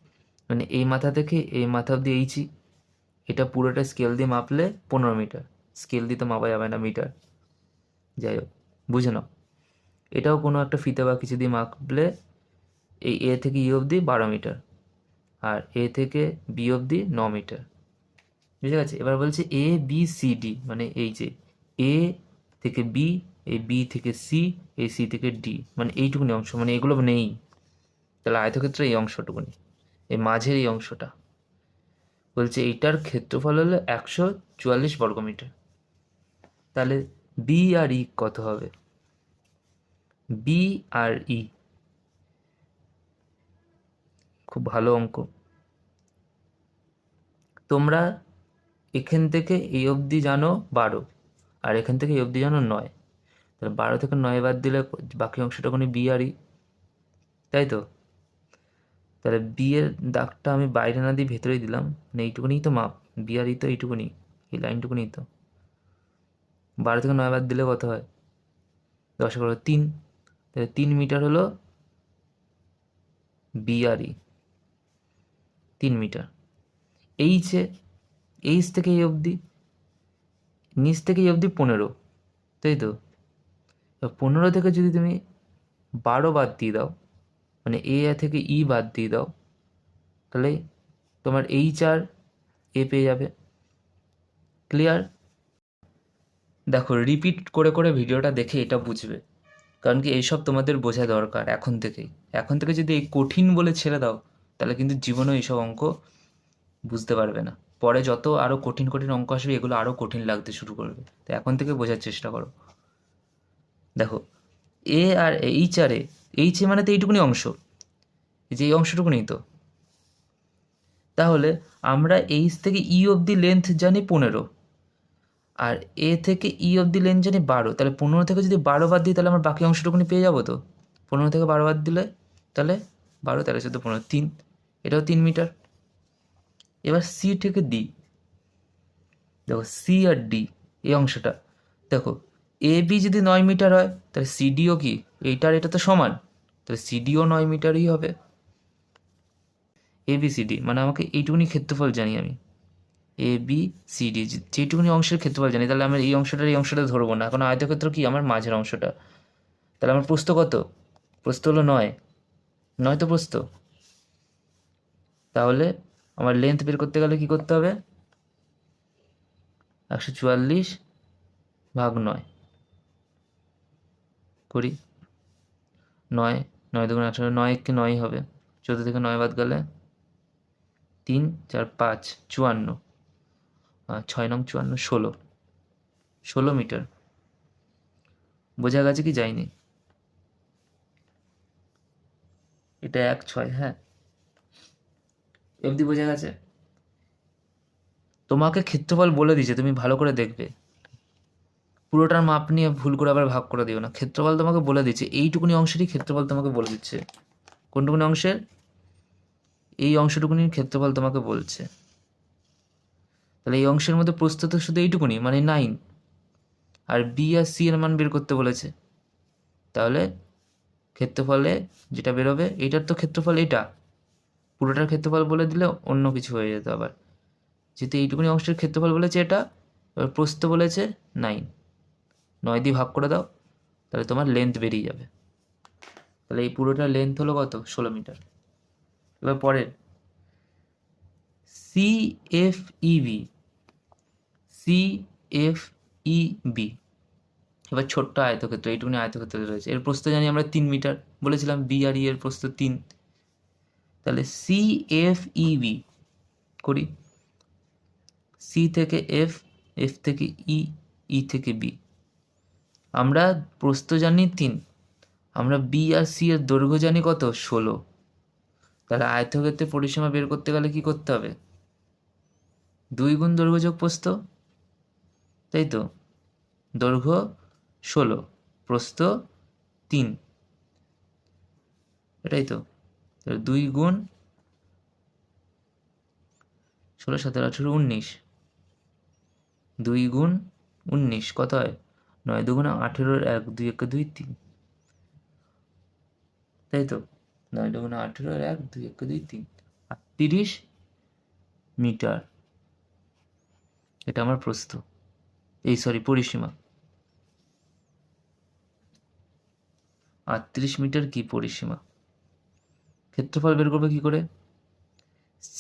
মানে এই মাথা থেকে এই মাথা অব্দি এইচই, এটা পুরোটা স্কেল দিয়ে মাপলে 15 মিটার। স্কেল দিয়ে তো মাপা যাবে না মিটার, যাই হোক বুঝে নাও। এটাও কোনো একটা ফিতে বা কিছু দিয়ে মাপলে এই এ থেকে ই অবধি 12 মিটার, আর এ থেকে বি অবধি 9 মিটার। বুঝে গেছে? এবার বলছে এ বি সি ডি, মানে এই যে এ থেকে বি, এই বি থেকে সি, এই সি থেকে ডি, মানে এইটুকুনি অংশ, মানে এগুলো নেই। তাহলে আয়তক্ষেত্রে এই অংশটুকুনি, এই মাঝের এই অংশটা। বলছে এইটার ক্ষেত্রফল হলো 144 বর্গমিটার। তাহলে বি আর ই কত হবে? বি আর ই, খুব ভালো অঙ্ক। তোমরা এখান থেকে এই অবধি জানো 12, আর এখান থেকে এই অবধি জানো 9। তাহলে 12 থেকে 9 বাদ দিলে বাকি অংশটুকুনি বি আর ই, তাই তো? তাহলে বি এর দাগটা আমি বাইরে না দিয়ে ভেতরেই দিলাম, মানে এইটুকুনি তো মাপ। বি আর ই তো এইটুকুনি, এই লাইনটুকুনি তো। 12 থেকে 9 বাদ দিলে কত হয়? 10 করে 3, তাহলে 3 মিটার হলো বি আর ই, 3 মিটার। এইচ থেকে এই অবধি, নিচ থেকে এই অবধি 15, তাই তো? 15 থেকে যদি তুমি 12 বাদ দিয়ে দাও, মানে এ থেকে ই বাদ দিয়ে দাও, তাহলে তোমার এইচ আর এ পেয়ে যাবে। ক্লিয়ার? দেখো রিপিট করে করে ভিডিওটা দেখে এটা বুঝবে, কারণ কি এইসব তোমাদের বোঝা দরকার এখন থেকেই। এখন থেকে যদি এই কঠিন বলে ছেড়ে দাও তাহলে কিন্তু জীবনেও এইসব অঙ্ক বুঝতে পারবে না। পরে যত আরও কঠিন কঠিন অঙ্ক আসবে এগুলো আরও কঠিন লাগতে শুরু করবে, তো এখন থেকে বোঝার চেষ্টা করো। দেখো এ আর এইচ আর এইচ মানে তো এইটুকুনি অংশ, এই যে এই অংশটুকুনি তো। তাহলে আমরা এইচ থেকে ই অবধি লেন্থ জানি 15, আর এ থেকে ই অবধি লেন্থ জানি 12। তাহলে 15 থেকে যদি 12 বাদ দিই তাহলে আমরা বাকি অংশটুকুনি পেয়ে যাবো তো। 15 থেকে 12 বাদ দিলে তাহলে 12, 13, 14, 15, 3, এটাও 3 মিটার। এবার সি থেকে ডি, দেখো সি আর ডি এই অংশটা, দেখো এ বি যদি 9 মিটার হয় তাহলে সিডিও কি এইটার এটা তো সমান, তাহলে সিডিও 9 মিটারই হবে। এ বি সি ডি মানে আমাকে এইটুকুনি ক্ষেত্রফল জানি আমি, এ বি সি ডি যেটুকুনি অংশের ক্ষেত্রফল জানি, তাহলে আমি এই অংশটা ধরবো না। এখন আয়তক্ষেত্র কি আমার মাঝের অংশটা, তাহলে আমার প্রস্থ কত? প্রস্থ হলো 9, 9 তো প্রস্থ। তাহলে আমার লেন্থ বের করতে গেলে কি করতে হবে? 144/9 করি। 9, 9 দুগুণ 18, 9 একে 9 হবে, 14 থেকে 9 বাদ গেলে 3, 4, 5, 54, 6 নং 54, 16 মিটার। বোঝা গেছে কি যায়নি? এটা 1, 6, হ্যাঁ অবধি বোঝা গেছে। তোমাকে ক্ষেত্রফল বলে দিয়েছে, তুমি ভালো করে দেখবে, পুরোটার মাপ নিয়ে ভুল করে আবার ভাগ করে দিও না। ক্ষেত্রফল তোমাকে বলে দিচ্ছে, এইটুকুনি অংশেরই ক্ষেত্রফল তোমাকে বলে দিচ্ছে। কোনটুকুনি অংশের? এই অংশটুকুনির ক্ষেত্রফল তোমাকে বলছে। তাহলে এই অংশের মধ্যে প্রস্থ তো শুধু এইটুকুনি মানে 9, আর বি আর সি এর মান বের করতে বলেছে। তাহলে ক্ষেত্রফলে যেটা বেরোবে এইটার তো ক্ষেত্রফল এটা, পুরোটার ক্ষেত্রফল বলে দিলে অন্য কিছু হয়ে যেত আবার। যেহেতু এইটুকুনি অংশের ক্ষেত্রফল বলেছে এটা, এবার প্রস্থ বলেছে 9, 9 দিয়ে ভাগ করে দাও, তাহলে তোমার লেন্থ বেরিয়ে যাবে। তাহলে এই পুরোটার লেন্থ হলো কত? 16 মিটার। এবার পরের CFEB, CFEB এবার ছোট্ট আয়তক্ষেত্র, এইটুকুনি আয়তক্ষেত্র রয়েছে, এর প্রস্থ জানি আমরা 3 মিটার, বলেছিলাম বি আর ই এর প্রস্থ 3। তাহলে CFEB করি, সি থেকে এফ, এফ থেকে ই, ই থেকে বি। আমরা প্রস্থ জানি 3, আমরা বি আর সি এর দৈর্ঘ্য জানি কত? 16। তাহলে আয়তক্ষেত্রের পরিসীমা বের করতে গেলে কি করতে হবে? 2 গুণ দৈর্ঘ্য যোগ প্রস্থ, তাই তো। দৈর্ঘ্য 16, প্রস্থ 3, এটাই তো। তাহলে 2 গুণ 16, 17, 18, 19, 2 গুণ 19 কত হয়? 9 দুগুণে 18, 1, 2 1 2 3, তাই তো। 9 দুগুণে 18, 1 2 1 2 3, 38 মিটার। এটা আমার প্রস্থ, এই সরি পরিসীমা। 38 মিটার কি পরিসীমা। ক্ষেত্রফল বের করবে কি করে?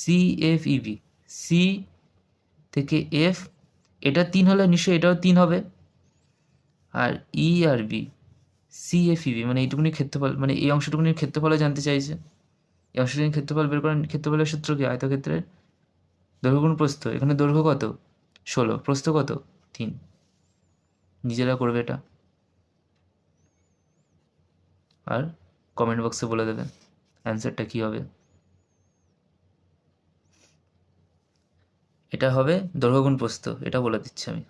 CFEB, সি থেকে এফ, এটা 3 হলে নিশ্চয়ই এটাও 3 হবে। আর ই আর বি, CFEB মানে এইটুকুনি ক্ষেত্রফল, মানে এই অংশটুকুনির ক্ষেত্রফলও জানতে চাইছে। এই অংশটুকুনির ক্ষেত্রফল বের করার ক্ষেত্রফলের সূত্র কি? আয়তক্ষেত্রের দৈর্ঘ্য গুণ প্রস্থ। এখানে দৈর্ঘ্য কত? 16, প্রস্থ কত? 3। নিজেরা করবে এটা, আর কমেন্ট বক্সে বলে দেবে অ্যান্সারটা কী হবে। এটা হবে দৈর্ঘ্য গুণ প্রস্থ, এটা বলে দিচ্ছি আমি,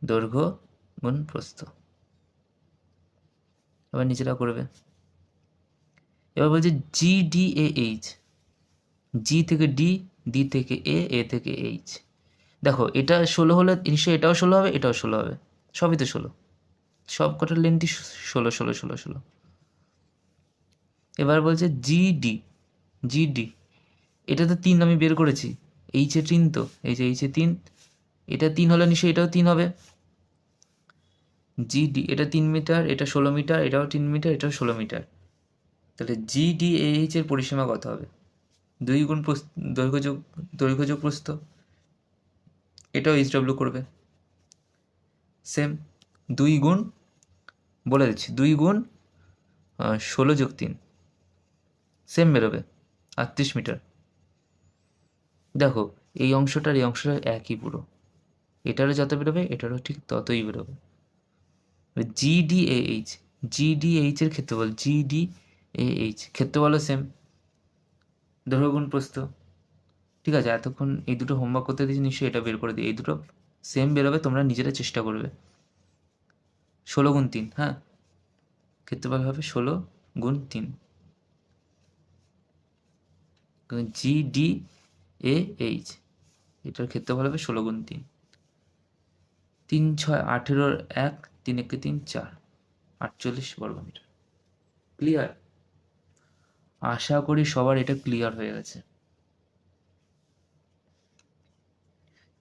দৈর্ঘ্য গুণ প্রস্থ। এবার নিচেটা করবে। এবার বলছে GDAH, জি থেকে ডি, ডি থেকে এ, এ থেকে এইচ। দেখো এটা 16 হলে নিশ্চয়ই এটাও 16 হবে, এটাও 16 হবে, সবই তো 16, সব কটার লেন্থই 16 16 16 16। এবার বলছে জিডি, জিডি এটা তো 3 আমি বের করেছি, এইচে 3 তো, এই যে এইচে 3, এটা 3 হলে নিশ্চয়ই এটাও 3 হবে। জিডি এটা 3 মিটার, এটা 16 মিটার, এটাও 3 মিটার, এটাও 16 মিটার। তাহলে GDAH এর পরিসীমা কত হবে? 2 গুণ দৈর্ঘ্য যোগ প্রস্থ, এটাও HW করবে সেম 2 গুণ, বলে দিচ্ছি 2 গুণ 16 যোগ 3 সেম বেরোবে 38 মিটার। দেখো এই অংশটার এই অংশটা একই পুরো, এটারও যত বেরোবে এটারও ঠিক ততই বেরোবে। GDAH, GDH এর ক্ষেত্রফল, GDAH ক্ষেত্রফলও সেম, দৈর্ঘ্য গুণ প্রস্থ। ঠিক আছে, এতক্ষণ এই দুটো হোমওয়ার্ক করতে দিয়েছি, নিশ্চয়ই এটা বের করে দিই। এই দুটো সেম বেরোবে, তোমরা নিজেরা চেষ্টা করবে। 16 গুণ 3, হ্যাঁ, ক্ষেত্রফল হবে 16 গুণ 3। GDAH এটার ক্ষেত্রফল হবে 16 গুণ 3। 3 6 18 1, 3 1 3 4, 48 বর্গমিটার। ক্লিয়ার? আশা করি সবার এটা ক্লিয়ার হয়ে গেছে।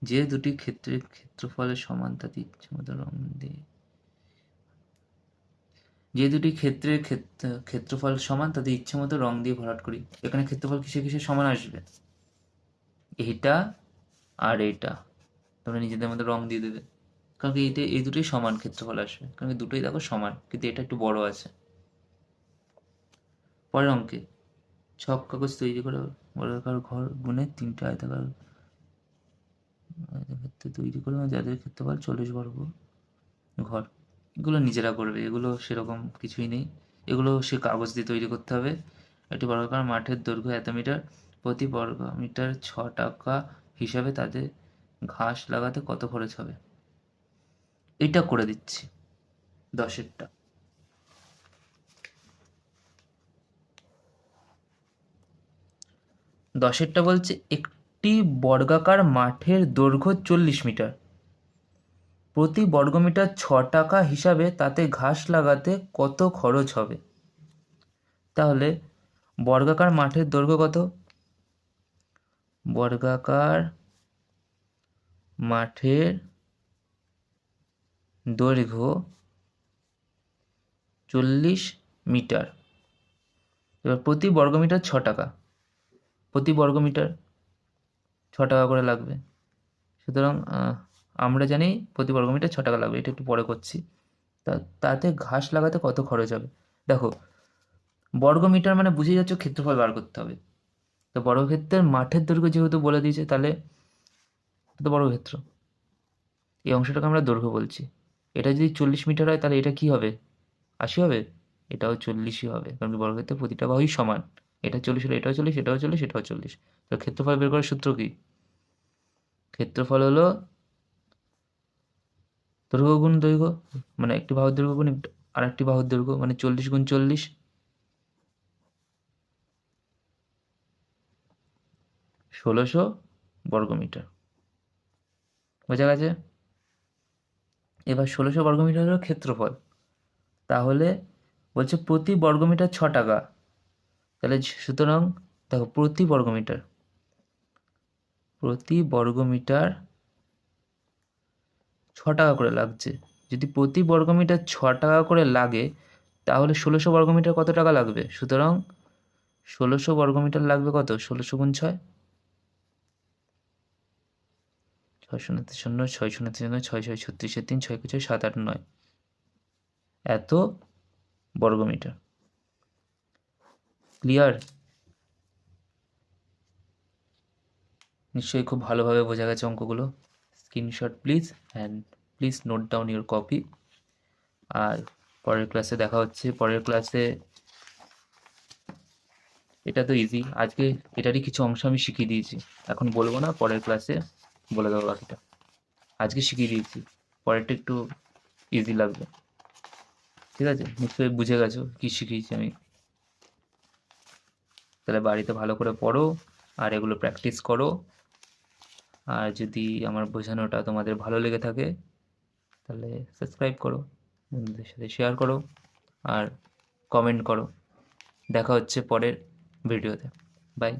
যে দুটি ক্ষেত্রের ক্ষেত্রফলের সমান তাতে ইচ্ছেমতো রং দিয়ে, যে দুটি ক্ষেত্রের ক্ষেত্রফল সমান তাদের ইচ্ছেমতো রং দিয়ে ভরাট করি। এখানে ক্ষেত্রফল কিসে কিসে সমান আসবে? এইটা আর এইটা তোমরা নিজেদের মধ্যে রং দিয়ে দেবে, কারণ কি এই দুটোই সমান ক্ষেত্রফল আসবে, কারণ দুটোই দেখো সমান, কিন্তু এটা একটু বড় আছে। পরের অঙ্কে 6 কাগজ তৈরি করে বর্গাকার ঘর গুনে 3টে আয়তাকার তৈরি করে যাদের ক্ষেত্রফল 40 বর্গ ঘর। এগুলো নিজেরা করবে, এগুলো সেরকম কিছুই নেই, এগুলো সে কাগজ দিয়ে তৈরি করতে হবে। একটি বর্গাকার মাঠের দৈর্ঘ্য এত মিটার, প্রতি বর্গ মিটার 6 টাকা হিসাবে তাদের ঘাস লাগাতে কত খরচ হবে? এটা করে দিচ্ছি 10এরটা। বলছে একটি বর্গাকার মাঠের দৈর্ঘ্য 40 মিটার, প্রতি বর্গমিটার 6 টাকা হিসাবে তাতে ঘাস লাগাতে কত খরচ হবে? তাহলে বর্গাকার মাঠের দৈর্ঘ্য কত? বর্গাকার মাঠের দৈর্ঘ্য 40 মিটার, এবার প্রতি বর্গমিটার 6 টাকা, প্রতি বর্গমিটার 6 টাকা করে লাগবে। সুতরাং আমরা জানি প্রতি বর্গমিটার 6 টাকা লাগবে, এটা একটু পরে করছি। তাতে ঘাস লাগাতে কত খরচ হবে? দেখো বর্গমিটার মানে বুঝে যাচ্ছ ক্ষেত্রফল বার করতে হবে, তো বর্গক্ষেত্রের মাঠের দৈর্ঘ্য যেহেতু বলে দিয়েছে, তাহলে এটা বর্গক্ষেত্র, এই অংশটাকে আমরা দৈর্ঘ্য বলছি। এটা যদি 40 মিটার হয় তাহলে এটা কি হবে? 80 হবে? এটাও 40ই হবে, কারণ বর্গক্ষেত্রের প্রতিটা বাহুই সমান। এটা 40 হলে এটাও 40, এটাও 40, এটাও 40। তো ক্ষেত্রফল বের করার সূত্র কি? ক্ষেত্রফল হলো দৈর্ঘ্য গুণ দৈর্ঘ্য, মানে একটি বাহুর দৈর্ঘ্য গুণ আর একটি বাহুর দৈর্ঘ্য, মানে 40 গুণ 40, 1600 বর্গমিটার। বোঝা গেছে? এবার 1600 বর্গমিটার হলো ক্ষেত্রফল, তাহলে বলছে প্রতি বর্গমিটার 6 টাকা, তাহলে সুতরাং দেখো প্রতি বর্গমিটার 6 টাকা করে লাগছে। যদি প্রতি বর্গমিটার 6 টাকা করে লাগে, তাহলে 1600 বর্গমিটার কত টাকা লাগবে? সুতরাং 1600 বর্গমিটার লাগবে কত? 1600 গুণ 6, 6 0 0 6 0 0 6 6 36 3 6 6 7 8 9 এত বর্গমিটার। ক্লিয়ার? নিশ্চয়ই খুব ভালোভাবে বোঝা গেছে অঙ্কগুলো। Screenshot please, and please note down your copy. আর পরের ক্লাসে দেখা হচ্ছে। পরের ক্লাসে এটা তো ইজি, আজকে এটারই কিছু অংশ আমি শিখিয়ে দিয়েছি, এখন বলবো না, পরের ক্লাসে বলে দেবো বাকিটা। আজকে শিখিয়ে দিয়েছি, পরেরটা একটু ইজি লাগবে। ঠিক আছে, নিশ্চয়ই বুঝে গেছো কি শিখিয়েছি আমি। তাহলে বাড়িতে ভালো করে পড়ো আর এগুলো প্র্যাকটিস করো। আর যদি আমার বোঝানোটা তোমাদের ভালো লেগে থাকে তাহলে সাবস্ক্রাইব করো, বন্ধুদের সাথে শেয়ার করো আর কমেন্ট করো। দেখা হচ্ছে পরের ভিডিওতে। বাই।